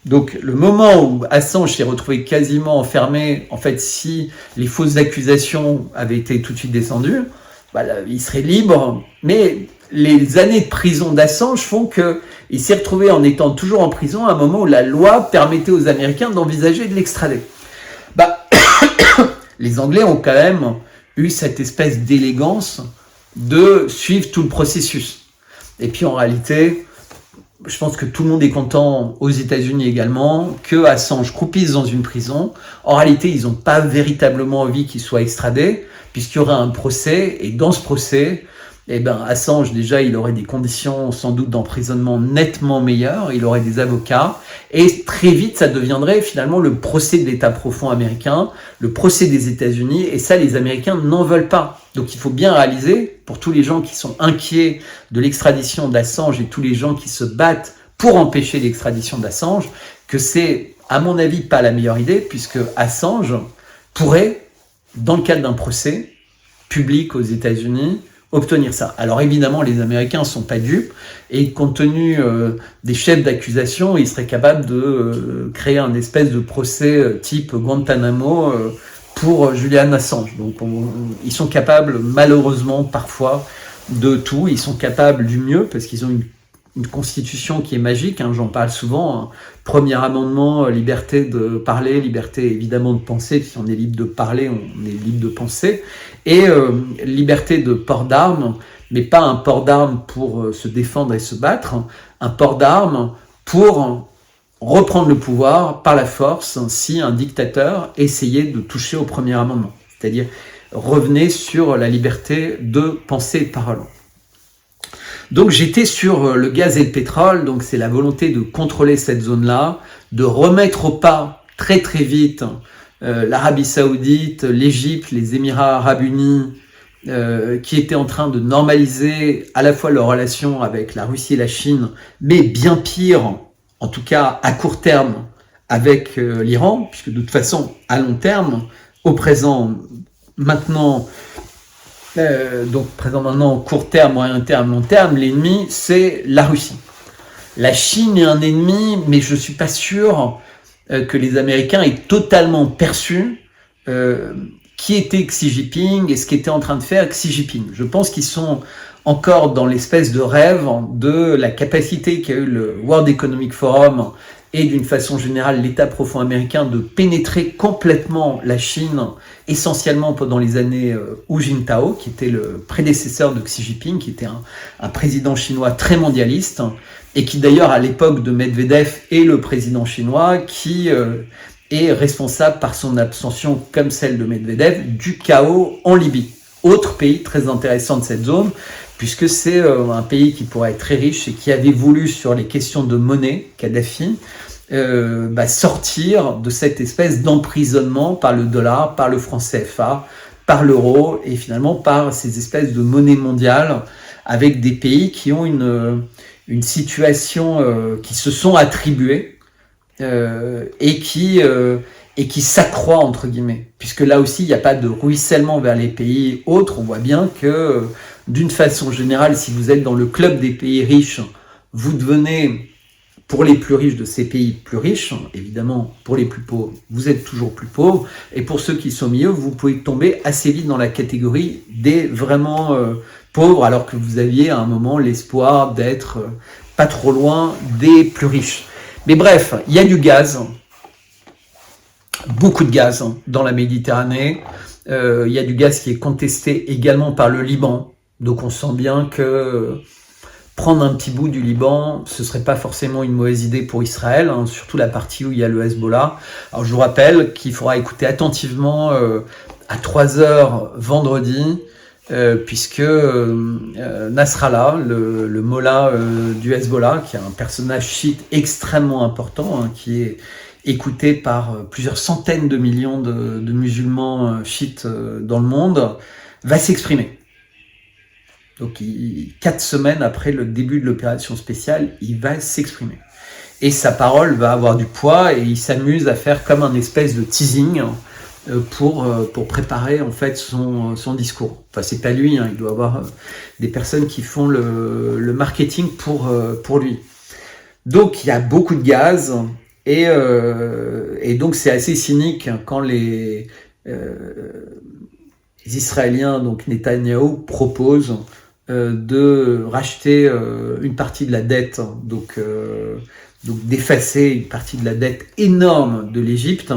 Donc, le moment où Assange s'est retrouvé quasiment enfermé, en fait, si les fausses accusations avaient été tout de suite descendues, bah, il serait libre. Mais les années de prison d'Assange font qu'il s'est retrouvé en étant toujours en prison à un moment où la loi permettait aux Américains d'envisager de l'extrader. Bah, les Anglais ont quand même eu cette espèce d'élégance de suivre tout le processus. Et puis en réalité, je pense que tout le monde est content aux États-Unis également que Assange croupisse dans une prison. En réalité, ils n'ont pas véritablement envie qu'il soit extradé, puisqu'il y aura un procès, et dans ce procès, eh ben, Assange, déjà, il aurait des conditions sans doute d'emprisonnement nettement meilleures, il aurait des avocats, et très vite, ça deviendrait finalement le procès de l'État profond américain, le procès des États-Unis, et ça, les Américains n'en veulent pas. Donc il faut bien réaliser, pour tous les gens qui sont inquiets de l'extradition d'Assange et tous les gens qui se battent pour empêcher l'extradition d'Assange, que c'est, à mon avis, pas la meilleure idée, puisque Assange pourrait, dans le cadre d'un procès public aux États-Unis, obtenir ça. Alors évidemment, les Américains ne sont pas dupes, et compte tenu des chefs d'accusation, ils seraient capables de créer un espèce de procès type Guantanamo pour Julian Assange. Donc ils sont capables, malheureusement, parfois, de tout. Ils sont capables du mieux, parce qu'ils ont une constitution qui est magique, hein, j'en parle souvent. Hein. Premier amendement, liberté de parler, liberté évidemment de penser. Si on est libre de parler, on est libre de penser. Et liberté de port d'armes, mais pas un port d'armes pour se défendre et se battre, un port d'armes pour reprendre le pouvoir par la force si un dictateur essayait de toucher au premier amendement. C'est-à-dire revenez sur la liberté de penser et de parole. Donc j'étais sur le gaz et le pétrole, donc c'est la volonté de contrôler cette zone-là, de remettre au pas très très vite l'Arabie Saoudite, l'Égypte, les Émirats Arabes Unis, qui étaient en train de normaliser à la fois leurs relations avec la Russie et la Chine, mais bien pire, en tout cas à court terme, avec l'Iran, puisque de toute façon, à long terme, au présent, maintenant, court terme, moyen terme, long terme, l'ennemi, c'est la Russie. La Chine est un ennemi, mais je ne suis pas sûr que les Américains aient totalement perçu qui était Xi Jinping et ce qu'était en train de faire Xi Jinping. Je pense qu'ils sont encore dans l'espèce de rêve de la capacité qu'a eu le World Economic Forum et d'une façon générale l'État profond américain de pénétrer complètement la Chine, essentiellement pendant les années Hu Jintao, qui était le prédécesseur de Xi Jinping, qui était un président chinois très mondialiste, et qui d'ailleurs à l'époque de Medvedev est le président chinois qui est responsable par son abstention, comme celle de Medvedev, du chaos en Libye. Autre pays très intéressant de cette zone, puisque c'est un pays qui pourrait être très riche et qui avait voulu, sur les questions de monnaie, Kadhafi, sortir de cette espèce d'emprisonnement par le dollar, par le franc CFA, par l'euro et finalement par ces espèces de monnaie mondiale avec des pays qui ont une situation qui se sont attribuées et qui s'accroît entre guillemets. Puisque là aussi, il n'y a pas de ruissellement vers les pays autres. On voit bien que d'une façon générale, si vous êtes dans le club des pays riches, vous devenez, pour les plus riches de ces pays, plus riches. Évidemment, pour les plus pauvres, vous êtes toujours plus pauvres. Et pour ceux qui sont au milieu, vous pouvez tomber assez vite dans la catégorie des vraiment pauvres, alors que vous aviez à un moment l'espoir d'être pas trop loin des plus riches. Mais bref, il y a du gaz, beaucoup de gaz dans la Méditerranée. Il y a du gaz qui est contesté également par le Liban. Donc on sent bien que prendre un petit bout du Liban, ce serait pas forcément une mauvaise idée pour Israël, surtout la partie où il y a le Hezbollah. Alors je vous rappelle qu'il faudra écouter attentivement à 3h vendredi, puisque Nasrallah, le mollah du Hezbollah, qui est un personnage chiite extrêmement important, qui est écouté par plusieurs centaines de millions de musulmans chiites dans le monde, va s'exprimer. Donc 4 semaines après le début de l'opération spéciale, il va s'exprimer. Et sa parole va avoir du poids et il s'amuse à faire comme un espèce de teasing pour préparer en fait son discours. Enfin, c'est pas lui, il doit avoir des personnes qui font le marketing pour lui. Donc il y a beaucoup de gaz et donc c'est assez cynique quand les Israéliens, donc Netanyahou, proposent de racheter une partie de la dette, donc d'effacer une partie de la dette énorme de l'Égypte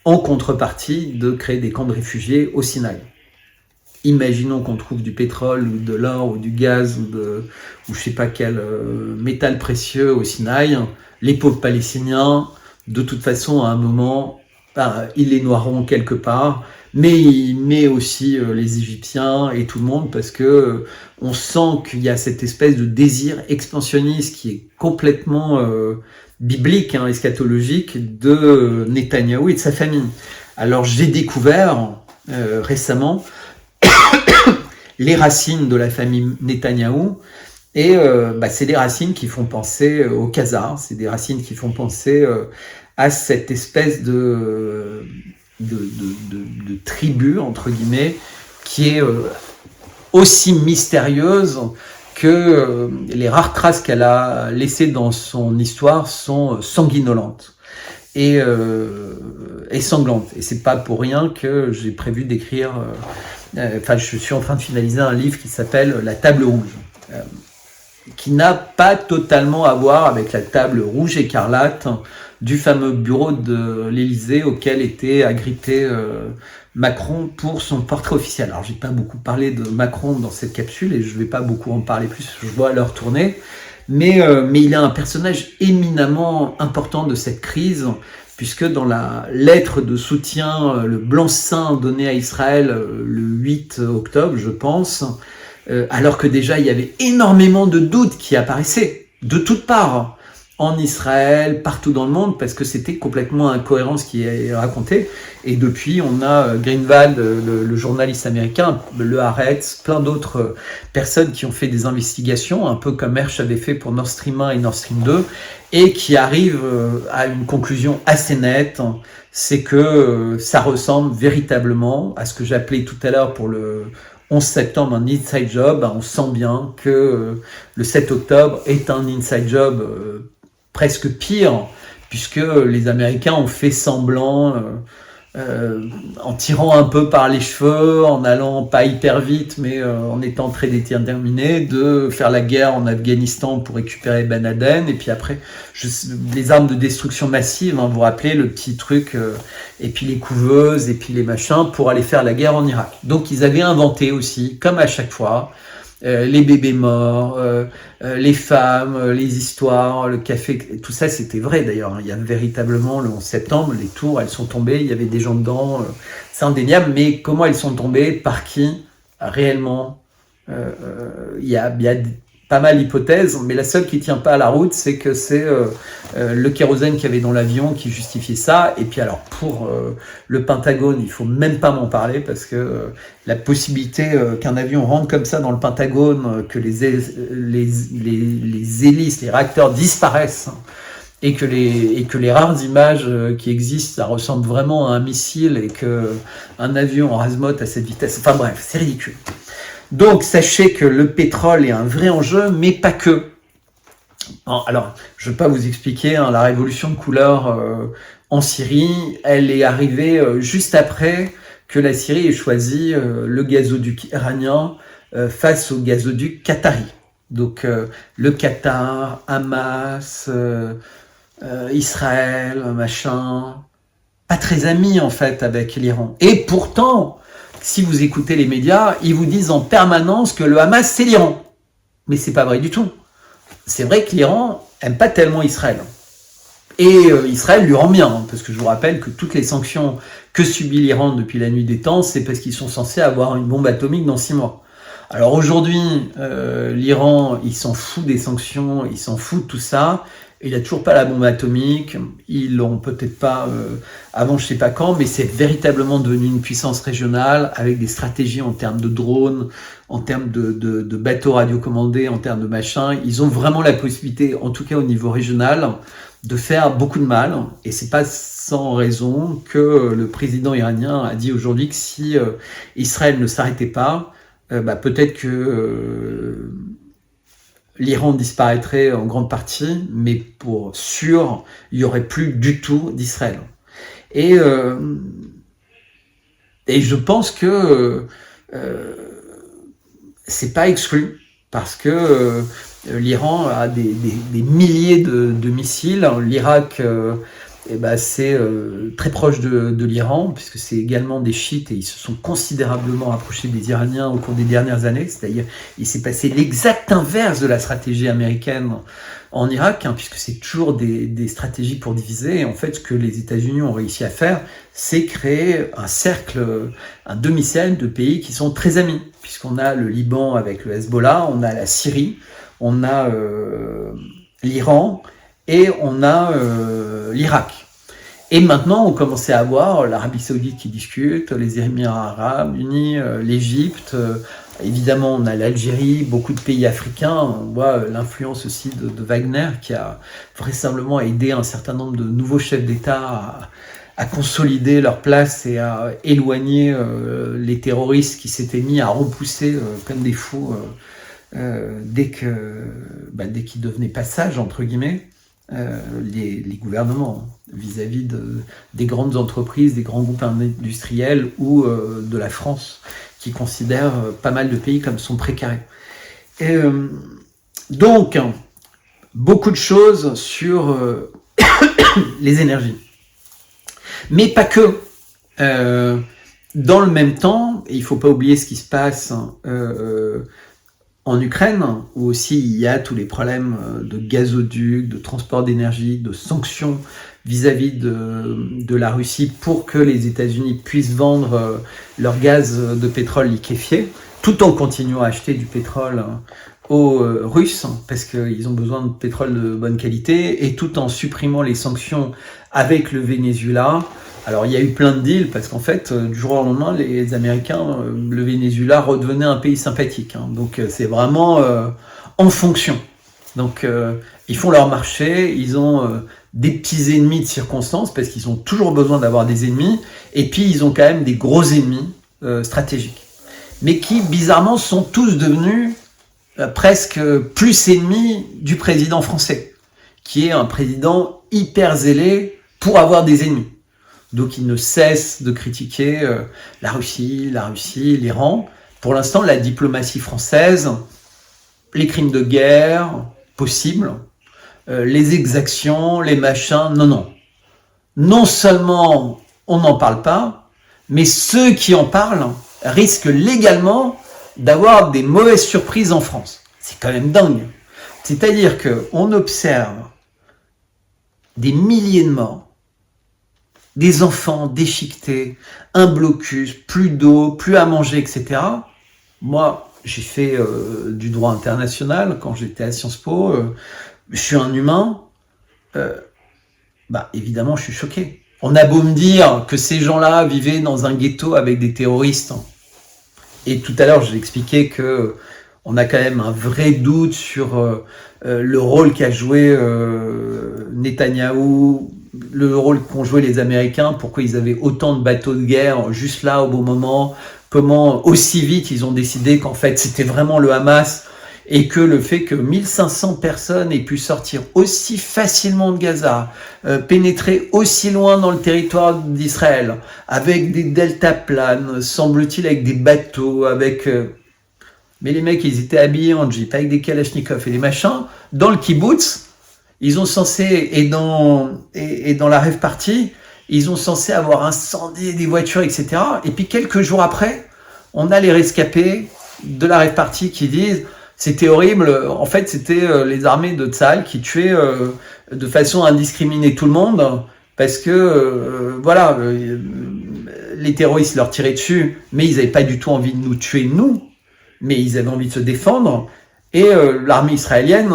en contrepartie de créer des camps de réfugiés au Sinaï. Imaginons qu'on trouve du pétrole ou de l'or ou du gaz ou je sais pas quel métal précieux au Sinaï. Les pauvres Palestiniens, de toute façon, à un moment, ils les noieront quelque part, mais aussi les Égyptiens et tout le monde, parce que on sent qu'il y a cette espèce de désir expansionniste qui est complètement biblique, eschatologique, de Netanyahou et de sa famille. Alors j'ai découvert récemment les racines de la famille Netanyahou, et c'est des racines qui font penser au Khazar, c'est des racines qui font penser à cette espèce de tribu, entre guillemets, qui est aussi mystérieuse que les rares traces qu'elle a laissées dans son histoire sont sanguinolentes et sanglantes. Et c'est pas pour rien que j'ai prévu d'écrire, je suis en train de finaliser un livre qui s'appelle La Table Rouge, qui n'a pas totalement à voir avec la table rouge écarlate du fameux bureau de l'Élysée auquel était agrippé Macron pour son portrait officiel. Alors j'ai pas beaucoup parlé de Macron dans cette capsule et je vais pas beaucoup en parler plus, je vois l'heure tourner, mais il est un personnage éminemment important de cette crise, puisque dans la lettre de soutien, le blanc-seing donné à Israël le 8 octobre, je pense, alors que déjà il y avait énormément de doutes qui apparaissaient de toutes parts, en Israël, partout dans le monde, parce que c'était complètement incohérent ce qui est raconté. Et depuis, on a Greenwald, le journaliste américain, le Haaretz, plein d'autres personnes qui ont fait des investigations, un peu comme Hersh avait fait pour Nord Stream 1 et Nord Stream 2, et qui arrivent à une conclusion assez nette, c'est que ça ressemble véritablement à ce que j'appelais tout à l'heure pour le 11 septembre un inside job. On sent bien que le 7 octobre est un inside job presque pire, puisque les Américains ont fait semblant, en tirant un peu par les cheveux, en allant pas hyper vite, mais en étant très déterminés, de faire la guerre en Afghanistan pour récupérer Ben Laden, et puis après, les armes de destruction massive, vous vous rappelez, le petit truc, et puis les couveuses, et puis les machins, pour aller faire la guerre en Irak. Donc ils avaient inventé aussi, comme à chaque fois, les bébés morts, les femmes, les histoires, le café, tout ça c'était vrai d'ailleurs. Il y a véritablement le 11 septembre, les tours elles sont tombées, il y avait des gens dedans, c'est indéniable, mais comment elles sont tombées, par qui réellement, il y a pas mal d'hypothèses, mais la seule qui tient pas à la route, c'est que c'est le kérosène qu'il y avait dans l'avion qui justifiait ça. Et puis alors pour le Pentagone, il faut même pas m'en parler parce que la possibilité qu'un avion rentre comme ça dans le Pentagone, que les hélices, les réacteurs disparaissent, et que les rares images qui existent, ça ressemble vraiment à un missile et que un avion en razmot à cette vitesse. Enfin bref, c'est ridicule. Donc, sachez que le pétrole est un vrai enjeu, mais pas que. Alors, je ne vais pas vous expliquer la révolution de couleur en Syrie. Elle est arrivée juste après que la Syrie ait choisi le gazoduc iranien face au gazoduc qatari. Donc, le Qatar, Hamas, Israël, machin, pas très amis en fait avec l'Iran. Et pourtant, si vous écoutez les médias, ils vous disent en permanence que le Hamas, c'est l'Iran. Mais c'est pas vrai du tout. C'est vrai que l'Iran aime pas tellement Israël. Et Israël lui rend bien, parce que je vous rappelle que toutes les sanctions que subit l'Iran depuis la nuit des temps, c'est parce qu'ils sont censés avoir une bombe atomique dans 6 mois. Alors aujourd'hui, l'Iran, il s'en fout des sanctions, il s'en fout de tout ça. Il n'a toujours pas la bombe atomique, ils l'ont peut-être pas avant je sais pas quand, mais c'est véritablement devenu une puissance régionale avec des stratégies en termes de drones, en termes de bateaux radiocommandés, en termes de machin. Ils ont vraiment la possibilité, en tout cas au niveau régional, de faire beaucoup de mal. Et c'est pas sans raison que le président iranien a dit aujourd'hui que si Israël ne s'arrêtait pas, peut-être que l'Iran disparaîtrait en grande partie, mais pour sûr, il n'y aurait plus du tout d'Israël. Et je pense que c'est pas exclu, parce que l'Iran a des milliers de missiles. L'Irak, c'est très proche de l'Iran, puisque c'est également des chiites, et ils se sont considérablement rapprochés des Iraniens au cours des dernières années. C'est-à-dire, il s'est passé l'exact inverse de la stratégie américaine en Irak, puisque c'est toujours des stratégies pour diviser. Et en fait, ce que les États-Unis ont réussi à faire, c'est créer un cercle, un demi-cercle de pays qui sont très amis, puisqu'on a le Liban avec le Hezbollah, on a la Syrie, on a l'Iran, et on a l'Irak. Et maintenant, on commençait à voir l'Arabie Saoudite qui discute, les Émirats Arabes Unis, l'Égypte, évidemment on a l'Algérie, beaucoup de pays africains. On voit l'influence aussi de Wagner qui a vraisemblablement aidé un certain nombre de nouveaux chefs d'État à consolider leur place et à éloigner les terroristes qui s'étaient mis à repousser comme des fous dès qu'ils devenaient pas sages, entre guillemets. Les gouvernements vis-à-vis des grandes entreprises, des grands groupes industriels ou de la France qui considèrent pas mal de pays comme son précaré. Et donc, beaucoup de choses sur les énergies. Mais pas que. Dans le même temps, et il ne faut pas oublier ce qui se passe en Ukraine, où aussi il y a tous les problèmes de gazoducs, de transport d'énergie, de sanctions vis-à-vis de la Russie pour que les États-Unis puissent vendre leur gaz de pétrole liquéfié, tout en continuant à acheter du pétrole aux Russes, parce qu'ils ont besoin de pétrole de bonne qualité, et tout en supprimant les sanctions avec le Venezuela. Alors il y a eu plein de deals, parce qu'en fait, du jour au lendemain, les Américains, le Venezuela redevenait un pays sympathique. Donc c'est vraiment en fonction. Donc ils font leur marché, ils ont des petits ennemis de circonstance, parce qu'ils ont toujours besoin d'avoir des ennemis, et puis ils ont quand même des gros ennemis stratégiques. Mais qui, bizarrement, sont tous devenus presque plus ennemis du président français, qui est un président hyper zélé pour avoir des ennemis. Donc il ne cesse de critiquer la Russie, l'Iran. Pour l'instant, la diplomatie française, les crimes de guerre possibles, les exactions, les machins, non. Non seulement on n'en parle pas, mais ceux qui en parlent risquent légalement d'avoir des mauvaises surprises en France. C'est quand même dingue. C'est-à-dire qu'on observe des milliers de morts, des enfants déchiquetés, un blocus, plus d'eau, plus à manger, etc. Moi, j'ai fait du droit international quand j'étais à Sciences Po. Je suis un humain. Évidemment, je suis choqué. On a beau me dire que ces gens-là vivaient dans un ghetto avec des terroristes. Et tout à l'heure, j'ai expliqué que on a quand même un vrai doute sur le rôle qu'a joué Netanyahou, le rôle qu'ont joué les Américains, pourquoi ils avaient autant de bateaux de guerre juste là au bon moment, comment aussi vite ils ont décidé qu'en fait c'était vraiment le Hamas, et que le fait que 1500 personnes aient pu sortir aussi facilement de Gaza, pénétrer aussi loin dans le territoire d'Israël, avec des deltaplanes, semble-t-il avec des bateaux, avec... Mais les mecs, ils étaient habillés en Jeep, avec des kalachnikovs et des machins, dans le kibbutz, ils ont censé, et dans la rave party, ils ont censé avoir incendié des voitures, etc. Et puis quelques jours après, on a les rescapés de la rave party qui disent c'était horrible, en fait c'était les armées de Tsahal qui tuaient de façon indiscriminée tout le monde, parce que les terroristes leur tiraient dessus, mais ils n'avaient pas du tout envie de nous tuer nous, mais ils avaient envie de se défendre, et l'armée israélienne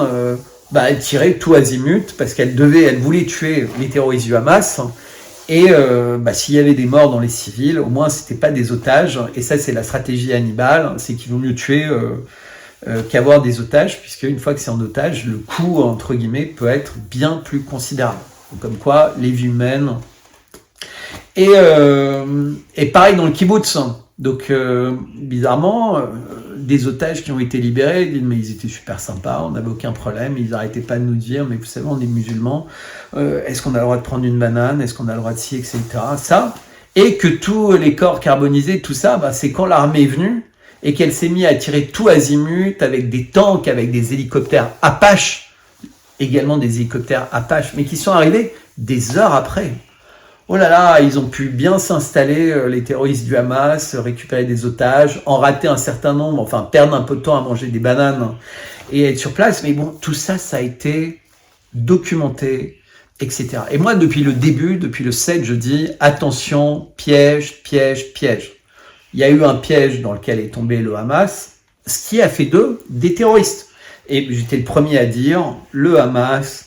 elle tirait tout azimut, parce qu'elle voulait tuer les terroristes du Hamas, et s'il y avait des morts dans les civils, au moins c'était pas des otages, et ça c'est la stratégie Hannibal, c'est qu'il vaut mieux tuer qu'avoir des otages, puisque une fois que c'est en otage, le coût, entre guillemets, peut être bien plus considérable. Donc, comme quoi, les vies humaines. Et pareil dans le kibbutz. Donc, bizarrement, des otages qui ont été libérés, ils disent, mais ils étaient super sympas, on n'avait aucun problème, ils n'arrêtaient pas de nous dire, mais vous savez, on est musulmans, est-ce qu'on a le droit de prendre une banane, est-ce qu'on a le droit de ci, etc. Ça, et que tous les corps carbonisés, tout ça, c'est quand l'armée est venue, et qu'elle s'est mise à tirer tout azimut avec des tanks, avec des hélicoptères Apache, également des hélicoptères Apache, mais qui sont arrivés des heures après. Oh là là, ils ont pu bien s'installer, les terroristes du Hamas, récupérer des otages, en rater un certain nombre, enfin perdre un peu de temps à manger des bananes et être sur place. Mais bon, tout ça, ça a été documenté, etc. Et moi, depuis le début, depuis le 7, je dis attention, piège, piège, piège. Il y a eu un piège dans lequel est tombé le Hamas, ce qui a fait d'eux des terroristes. Et j'étais le premier à dire, le Hamas,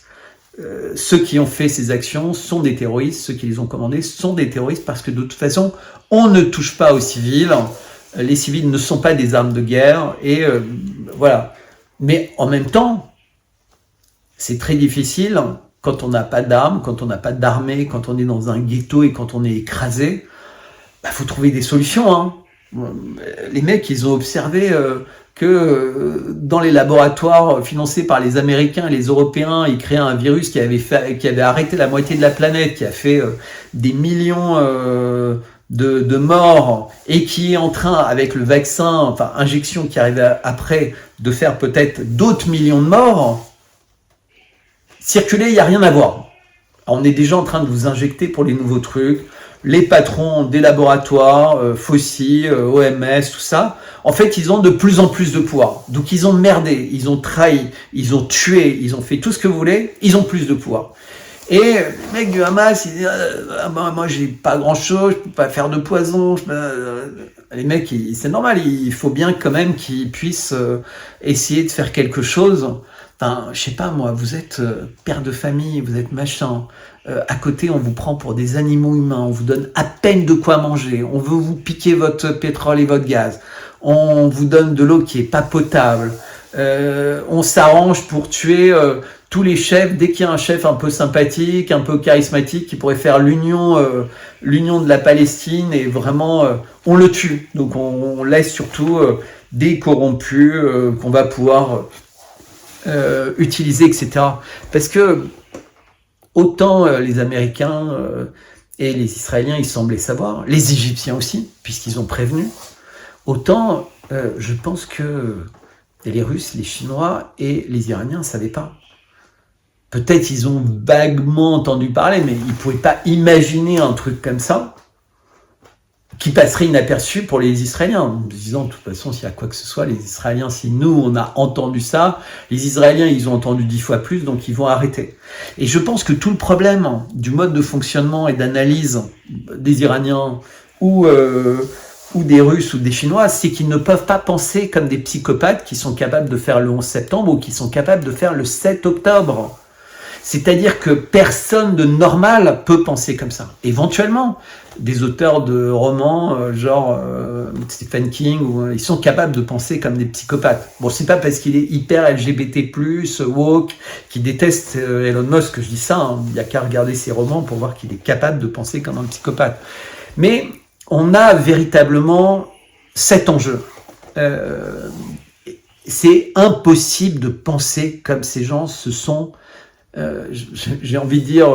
ceux qui ont fait ces actions sont des terroristes, ceux qui les ont commandés sont des terroristes, parce que de toute façon, on ne touche pas aux civils, les civils ne sont pas des armes de guerre, et voilà. Mais en même temps, c'est très difficile, quand on n'a pas d'armes, quand on n'a pas d'armée, quand on est dans un ghetto et quand on est écrasé, faut trouver des solutions, hein. Les mecs, ils ont observé que dans les laboratoires financés par les Américains et les Européens, ils créaient un virus qui avait arrêté la moitié de la planète, qui a fait des millions de morts, et qui est en train, avec le vaccin, enfin injection qui arrive après, de faire peut-être d'autres millions de morts. Circuler, il n'y a rien à voir. Alors, on est déjà en train de vous injecter pour les nouveaux trucs. Les patrons des laboratoires, Fauci, OMS, tout ça, en fait, ils ont de plus en plus de pouvoir. Donc, ils ont merdé, ils ont trahi, ils ont tué, ils ont fait tout ce que vous voulez, ils ont plus de pouvoir. Et les mecs du Hamas, ils disent moi, j'ai pas grand-chose, je peux pas faire de poison. Les mecs, c'est normal, il faut bien quand même qu'ils puissent essayer de faire quelque chose. Enfin, je sais pas moi, vous êtes père de famille, vous êtes machin. À côté, on vous prend pour des animaux humains, on vous donne à peine de quoi manger, on veut vous piquer votre pétrole et votre gaz, on vous donne de l'eau qui est pas potable, on s'arrange pour tuer tous les chefs, dès qu'il y a un chef un peu sympathique, un peu charismatique, qui pourrait faire l'union de la Palestine, et vraiment, on le tue. Donc on laisse surtout des corrompus qu'on va pouvoir utiliser, etc. Parce que autant les Américains et les Israéliens, ils semblaient savoir, les Égyptiens aussi, puisqu'ils ont prévenu, autant je pense que les Russes, les Chinois et les Iraniens ne savaient pas. Peut-être ils ont vaguement entendu parler, mais ils ne pouvaient pas imaginer un truc comme ça qui passerait inaperçu pour les Israéliens, en disant, de toute façon, s'il y a quoi que ce soit, les Israéliens, si nous, on a entendu ça, les Israéliens, ils ont entendu 10 fois plus, donc ils vont arrêter. Et je pense que tout le problème du mode de fonctionnement et d'analyse des Iraniens, ou ou des Russes ou des Chinois, c'est qu'ils ne peuvent pas penser comme des psychopathes qui sont capables de faire le 11 septembre ou qui sont capables de faire le 7 octobre. C'est-à-dire que personne de normal peut penser comme ça. Éventuellement, des auteurs de romans, genre Stephen King, ils sont capables de penser comme des psychopathes. Bon, c'est pas parce qu'il est hyper LGBT+, woke, qu'il déteste Elon Musk que je dis ça. Hein. Il n'y a qu'à regarder ses romans pour voir qu'il est capable de penser comme un psychopathe. Mais on a véritablement cet enjeu. C'est impossible de penser comme ces gens se sont... j'ai envie de dire,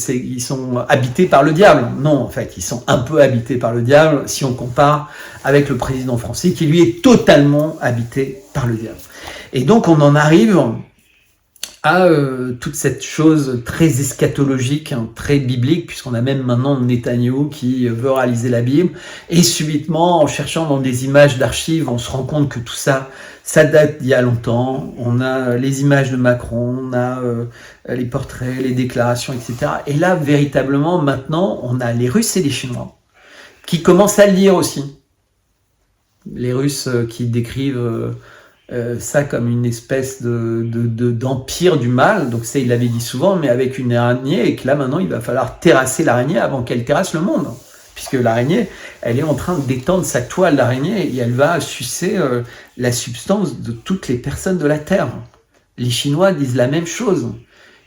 ils sont habités par le diable. Non, en fait, ils sont un peu habités par le diable si on compare avec le président français qui, lui, est totalement habité par le diable. Et donc, on en arrive à toute cette chose très eschatologique, hein, très biblique, puisqu'on a même maintenant Netanyahou qui veut réaliser la Bible. Et subitement, en cherchant dans des images d'archives, on se rend compte que tout ça, ça date d'il y a longtemps. On a les images de Macron, on a les portraits, les déclarations, etc. Et là, véritablement, maintenant, on a les Russes et les Chinois qui commencent à le lire aussi. Les Russes qui décrivent ça comme une espèce d'empire du mal. Donc ça, il l'avait dit souvent, mais avec une araignée, et que là, maintenant, il va falloir terrasser l'araignée avant qu'elle terrasse le monde. Puisque l'araignée, elle est en train d'étendre sa toile d'araignée et elle va sucer la substance de toutes les personnes de la Terre. Les Chinois disent la même chose.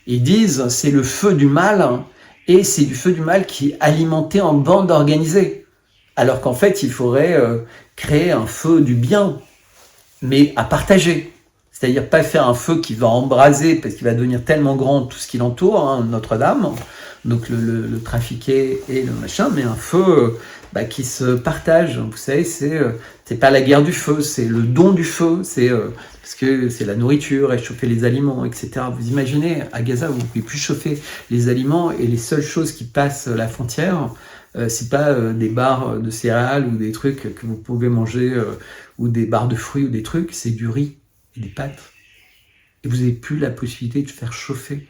Ils disent c'est le feu du mal et c'est du feu du mal qui est alimenté en bande organisée. Alors qu'en fait, il faudrait créer un feu du bien, mais à partager. C'est-à-dire pas faire un feu qui va embraser parce qu'il va devenir tellement grand tout ce qui l'entoure, hein, Notre-Dame, donc le trafiqué et le machin, mais un feu qui se partage. Vous savez, c'est pas la guerre du feu, c'est le don du feu, c'est parce que c'est la nourriture, réchauffer les aliments, etc. Vous imaginez, à Gaza, vous ne pouvez plus chauffer les aliments et les seules choses qui passent la frontière, c'est pas des barres de céréales ou des trucs que vous pouvez manger ou des barres de fruits ou des trucs, c'est du riz et des pâtes. Et vous n'avez plus la possibilité de faire chauffer.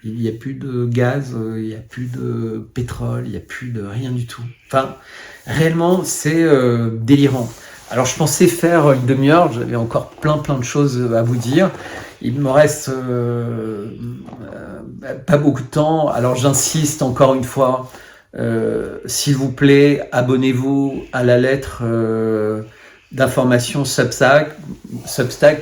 Il n'y a plus de gaz, il n'y a plus de pétrole, il n'y a plus de rien du tout. Enfin, réellement, c'est délirant. Alors, je pensais faire une demi-heure, j'avais encore plein de choses à vous dire. Il me reste pas beaucoup de temps, alors j'insiste encore une fois. S'il vous plaît, abonnez-vous à la lettre d'information Substack,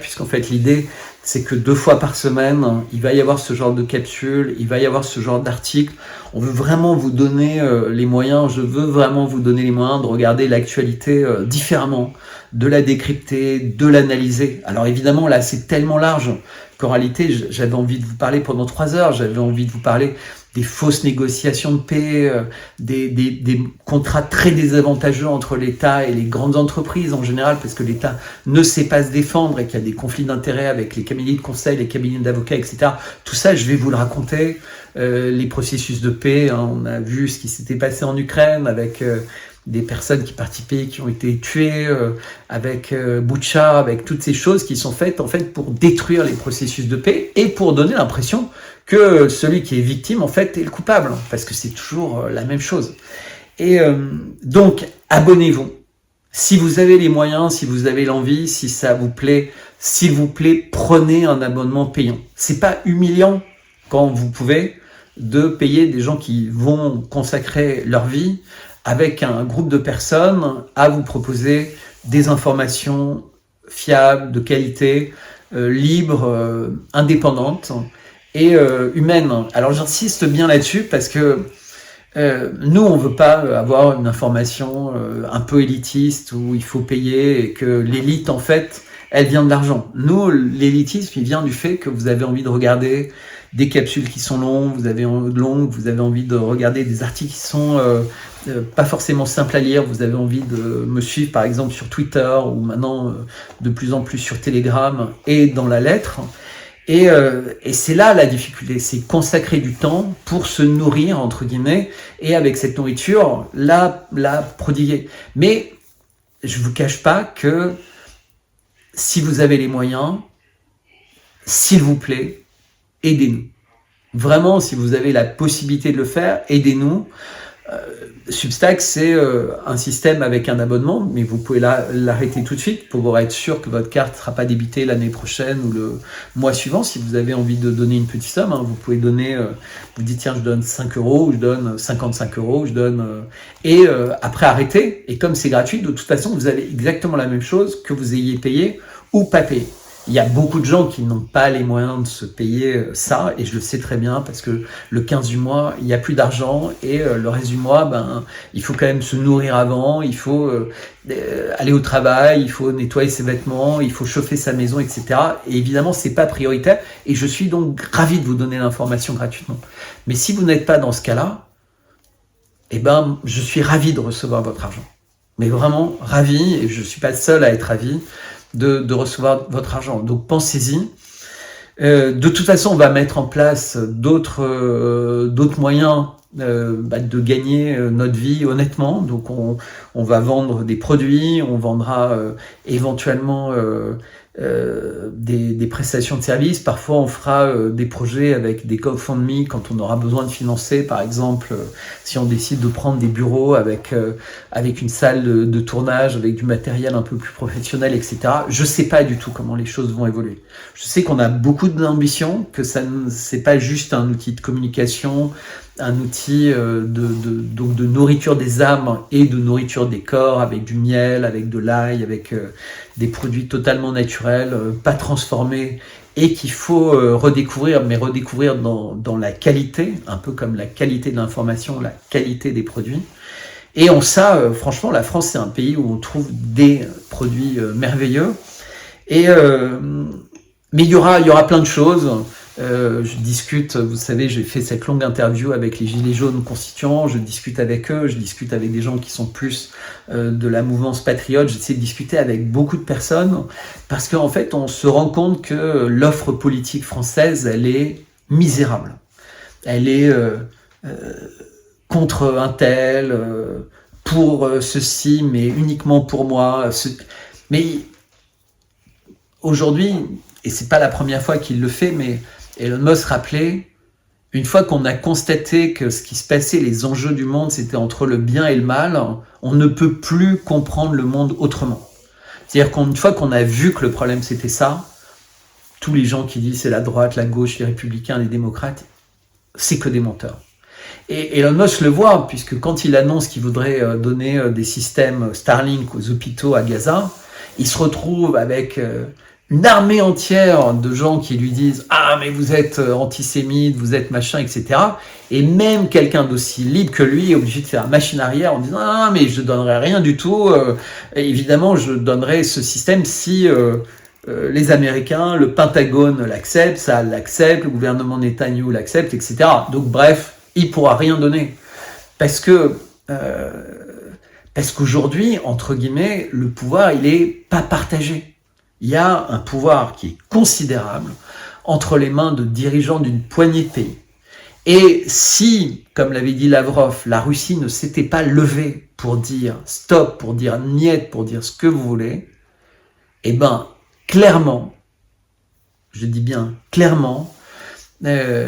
puisqu'en fait l'idée c'est que 2 fois par semaine, il va y avoir ce genre de capsule, il va y avoir ce genre d'article. On veut vraiment vous donner les moyens, je veux vraiment vous donner les moyens de regarder l'actualité différemment, de la décrypter, de l'analyser. Alors évidemment, là, c'est tellement large qu'en réalité, j'avais envie de vous parler pendant 3 heures, j'avais envie de vous parler des fausses négociations de paix, des contrats très désavantageux entre l'État et les grandes entreprises en général, parce que l'État ne sait pas se défendre et qu'il y a des conflits d'intérêts avec les cabinets de conseil, les cabinets d'avocats, etc. Tout ça, je vais vous le raconter. Les processus de paix, hein, on a vu ce qui s'était passé en Ukraine avec des personnes qui participaient, qui ont été tuées, avec Boutcha, avec toutes ces choses qui sont faites en fait pour détruire les processus de paix et pour donner l'impression que celui qui est victime en fait est le coupable, parce que c'est toujours la même chose. Et donc abonnez-vous. Si vous avez les moyens, si vous avez l'envie, si ça vous plaît, s'il vous plaît, prenez un abonnement payant. C'est pas humiliant quand vous pouvez de payer des gens qui vont consacrer leur vie avec un groupe de personnes à vous proposer des informations fiables, de qualité, libres, indépendantes et humaines. Alors j'insiste bien là-dessus parce que nous, on veut pas avoir une information un peu élitiste où il faut payer et que l'élite, en fait, elle vient de l'argent. Nous, l'élitisme, il vient du fait que vous avez envie de regarder des capsules qui sont longues, vous avez envie de regarder des articles qui sont pas forcément simples à lire, vous avez envie de me suivre par exemple sur Twitter ou maintenant de plus en plus sur Telegram et dans la lettre. Et c'est là la difficulté, c'est consacrer du temps pour se nourrir, entre guillemets, et avec cette nourriture, la prodiguer. Mais je vous cache pas que si vous avez les moyens, s'il vous plaît, aidez-nous. Vraiment, si vous avez la possibilité de le faire, aidez-nous. Substack, c'est un système avec un abonnement, mais vous pouvez l'arrêter tout de suite pour être sûr que votre carte ne sera pas débitée l'année prochaine ou le mois suivant. Si vous avez envie de donner une petite somme, vous pouvez donner, vous dites tiens, je donne 5 euros, ou je donne 55 euros, je donne... et après arrêter, et comme c'est gratuit, de toute façon, vous avez exactement la même chose que vous ayez payé ou pas payé. Il y a beaucoup de gens qui n'ont pas les moyens de se payer ça, et je le sais très bien, parce que le 15 du mois, il n'y a plus d'argent, et le reste du mois, il faut quand même se nourrir avant, il faut aller au travail, il faut nettoyer ses vêtements, il faut chauffer sa maison, etc. Et évidemment, c'est pas prioritaire, et je suis donc ravi de vous donner l'information gratuitement. Mais si vous n'êtes pas dans ce cas-là, je suis ravi de recevoir votre argent. Mais vraiment ravi, et je ne suis pas le seul à être ravi, de recevoir votre argent. Donc pensez-y. De toute façon, on va mettre en place d'autres moyens de gagner notre vie honnêtement. Donc on va vendre des produits, on vendra éventuellement des prestations de services. Parfois, on fera des projets avec des GoFundMe quand on aura besoin de financer. Par exemple, si on décide de prendre des bureaux avec une salle de tournage, avec du matériel un peu plus professionnel, etc. Je sais pas du tout comment les choses vont évoluer. Je sais qu'on a beaucoup d'ambition, que c'est pas juste un outil de communication, un outil donc de nourriture des âmes et de nourriture des corps, avec du miel, avec de l'ail, avec des produits totalement naturels, pas transformés, et qu'il faut redécouvrir, mais redécouvrir dans la qualité, un peu comme la qualité de l'information, la qualité des produits. Et franchement, la France, c'est un pays où on trouve des produits merveilleux. Mais il y aura plein de choses. Je discute, vous savez, j'ai fait cette longue interview avec les Gilets jaunes constituants, je discute avec eux, je discute avec des gens qui sont plus de la mouvance patriote, j'essaie de discuter avec beaucoup de personnes, parce qu'en fait, on se rend compte que l'offre politique française, elle est misérable. Elle est contre un tel, pour ceci, mais uniquement pour moi. Mais aujourd'hui, et c'est pas la première fois qu'il le fait, mais Elon Musk rappelait, une fois qu'on a constaté que ce qui se passait, les enjeux du monde, c'était entre le bien et le mal, on ne peut plus comprendre le monde autrement. C'est-à-dire qu'une fois qu'on a vu que le problème c'était ça, tous les gens qui disent c'est la droite, la gauche, les républicains, les démocrates, c'est que des menteurs. Et Elon Musk le voit, puisque quand il annonce qu'il voudrait donner des systèmes Starlink aux hôpitaux à Gaza, il se retrouve avec une armée entière de gens qui lui disent « Ah, mais vous êtes antisémite, vous êtes machin, etc. » Et même quelqu'un d'aussi libre que lui est obligé de faire machine arrière en disant « Ah, mais je ne donnerai rien du tout. Évidemment, je donnerai ce système si les Américains, le Pentagone l'accepte, ça l'accepte, le gouvernement Netanyahou l'accepte, etc. » Donc bref, il ne pourra rien donner. Parce qu'aujourd'hui, entre guillemets, le pouvoir, il n'est pas partagé. Il y a un pouvoir qui est considérable entre les mains de dirigeants d'une poignée de pays. Et si, comme l'avait dit Lavrov, la Russie ne s'était pas levée pour dire stop, pour dire niet, pour dire ce que vous voulez, clairement, je dis bien clairement, il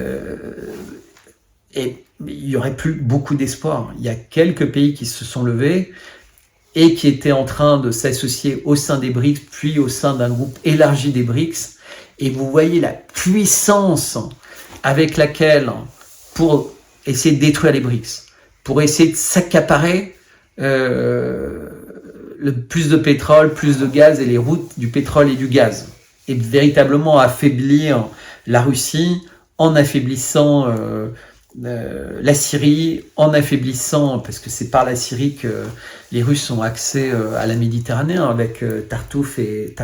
n'y aurait plus beaucoup d'espoir. Il y a quelques pays qui se sont levés et qui étaient en train de s'associer au sein des BRICS, puis au sein d'un groupe élargi des BRICS. Et vous voyez la puissance avec laquelle, pour essayer de détruire les BRICS, pour essayer de s'accaparer le plus de pétrole, plus de gaz et les routes du pétrole et du gaz, et véritablement affaiblir la Russie en affaiblissant la Syrie, en affaiblissant, parce que c'est par la Syrie que les Russes ont accès à la Méditerranée, avec Tartouf et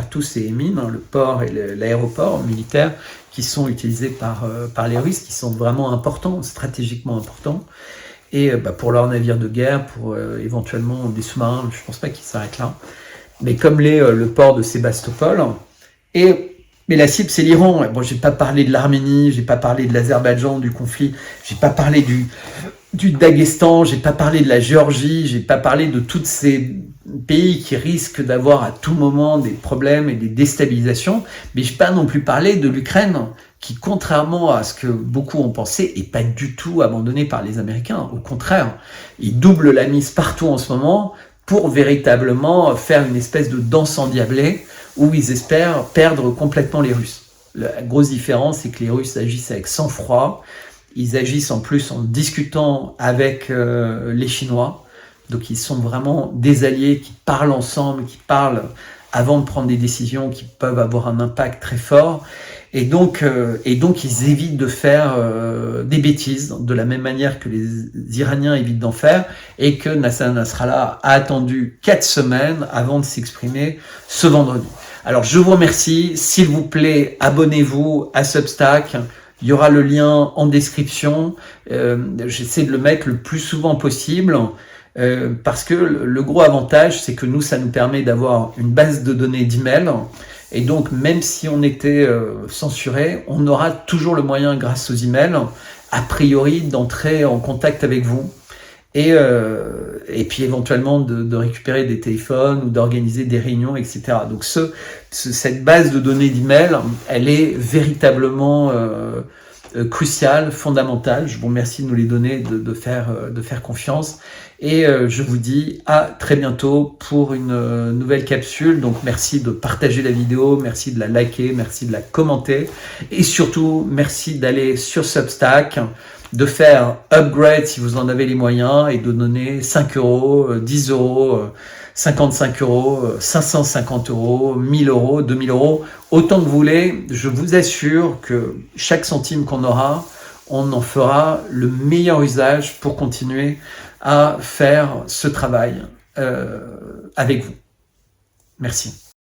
Emin, le port et l'aéroport militaire qui sont utilisés par les Russes, qui sont vraiment importants, stratégiquement importants, et pour leurs navires de guerre, pour éventuellement des sous-marins, je ne pense pas qu'ils s'arrêtent là, mais comme le port de Sébastopol. Mais la cible, c'est l'Iran. Bon, j'ai pas parlé de l'Arménie, j'ai pas parlé de l'Azerbaïdjan, du conflit, j'ai pas parlé du Daghestan, j'ai pas parlé de la Géorgie, j'ai pas parlé de tous ces pays qui risquent d'avoir à tout moment des problèmes et des déstabilisations, mais j'ai pas non plus parlé de l'Ukraine, qui, contrairement à ce que beaucoup ont pensé, est pas du tout abandonné par les Américains. Au contraire, ils doublent la mise partout en ce moment pour véritablement faire une espèce de danse endiablée où ils espèrent perdre complètement les Russes. La grosse différence, c'est que les Russes agissent avec sang-froid. Ils agissent en plus en discutant avec les Chinois. Donc ils sont vraiment des alliés qui parlent ensemble, qui parlent avant de prendre des décisions qui peuvent avoir un impact très fort. Et donc ils évitent de faire des bêtises, de la même manière que les Iraniens évitent d'en faire, et que Hassan Nasrallah a attendu 4 semaines avant de s'exprimer ce vendredi. Alors je vous remercie, s'il vous plaît, abonnez-vous à Substack, il y aura le lien en description, j'essaie de le mettre le plus souvent possible, parce que le gros avantage, c'est que nous, ça nous permet d'avoir une base de données d'email, et donc même si on était censuré, on aura toujours le moyen, grâce aux emails, a priori, d'entrer en contact avec vous, et puis éventuellement de récupérer des téléphones ou d'organiser des réunions, etc. Donc cette base de données d'email, elle est véritablement cruciale, fondamentale. Je vous remercie de nous les donner, de faire confiance. Et je vous dis à très bientôt pour une nouvelle capsule. Donc merci de partager la vidéo, merci de la liker, merci de la commenter. Et surtout, merci d'aller sur Substack, de faire upgrade si vous en avez les moyens et de donner 5 euros, 10 euros, 55 euros, 550 euros, 1000 euros, 2000 euros, autant que vous voulez. Je vous assure que chaque centime qu'on aura, on en fera le meilleur usage pour continuer à faire ce travail avec vous. Merci.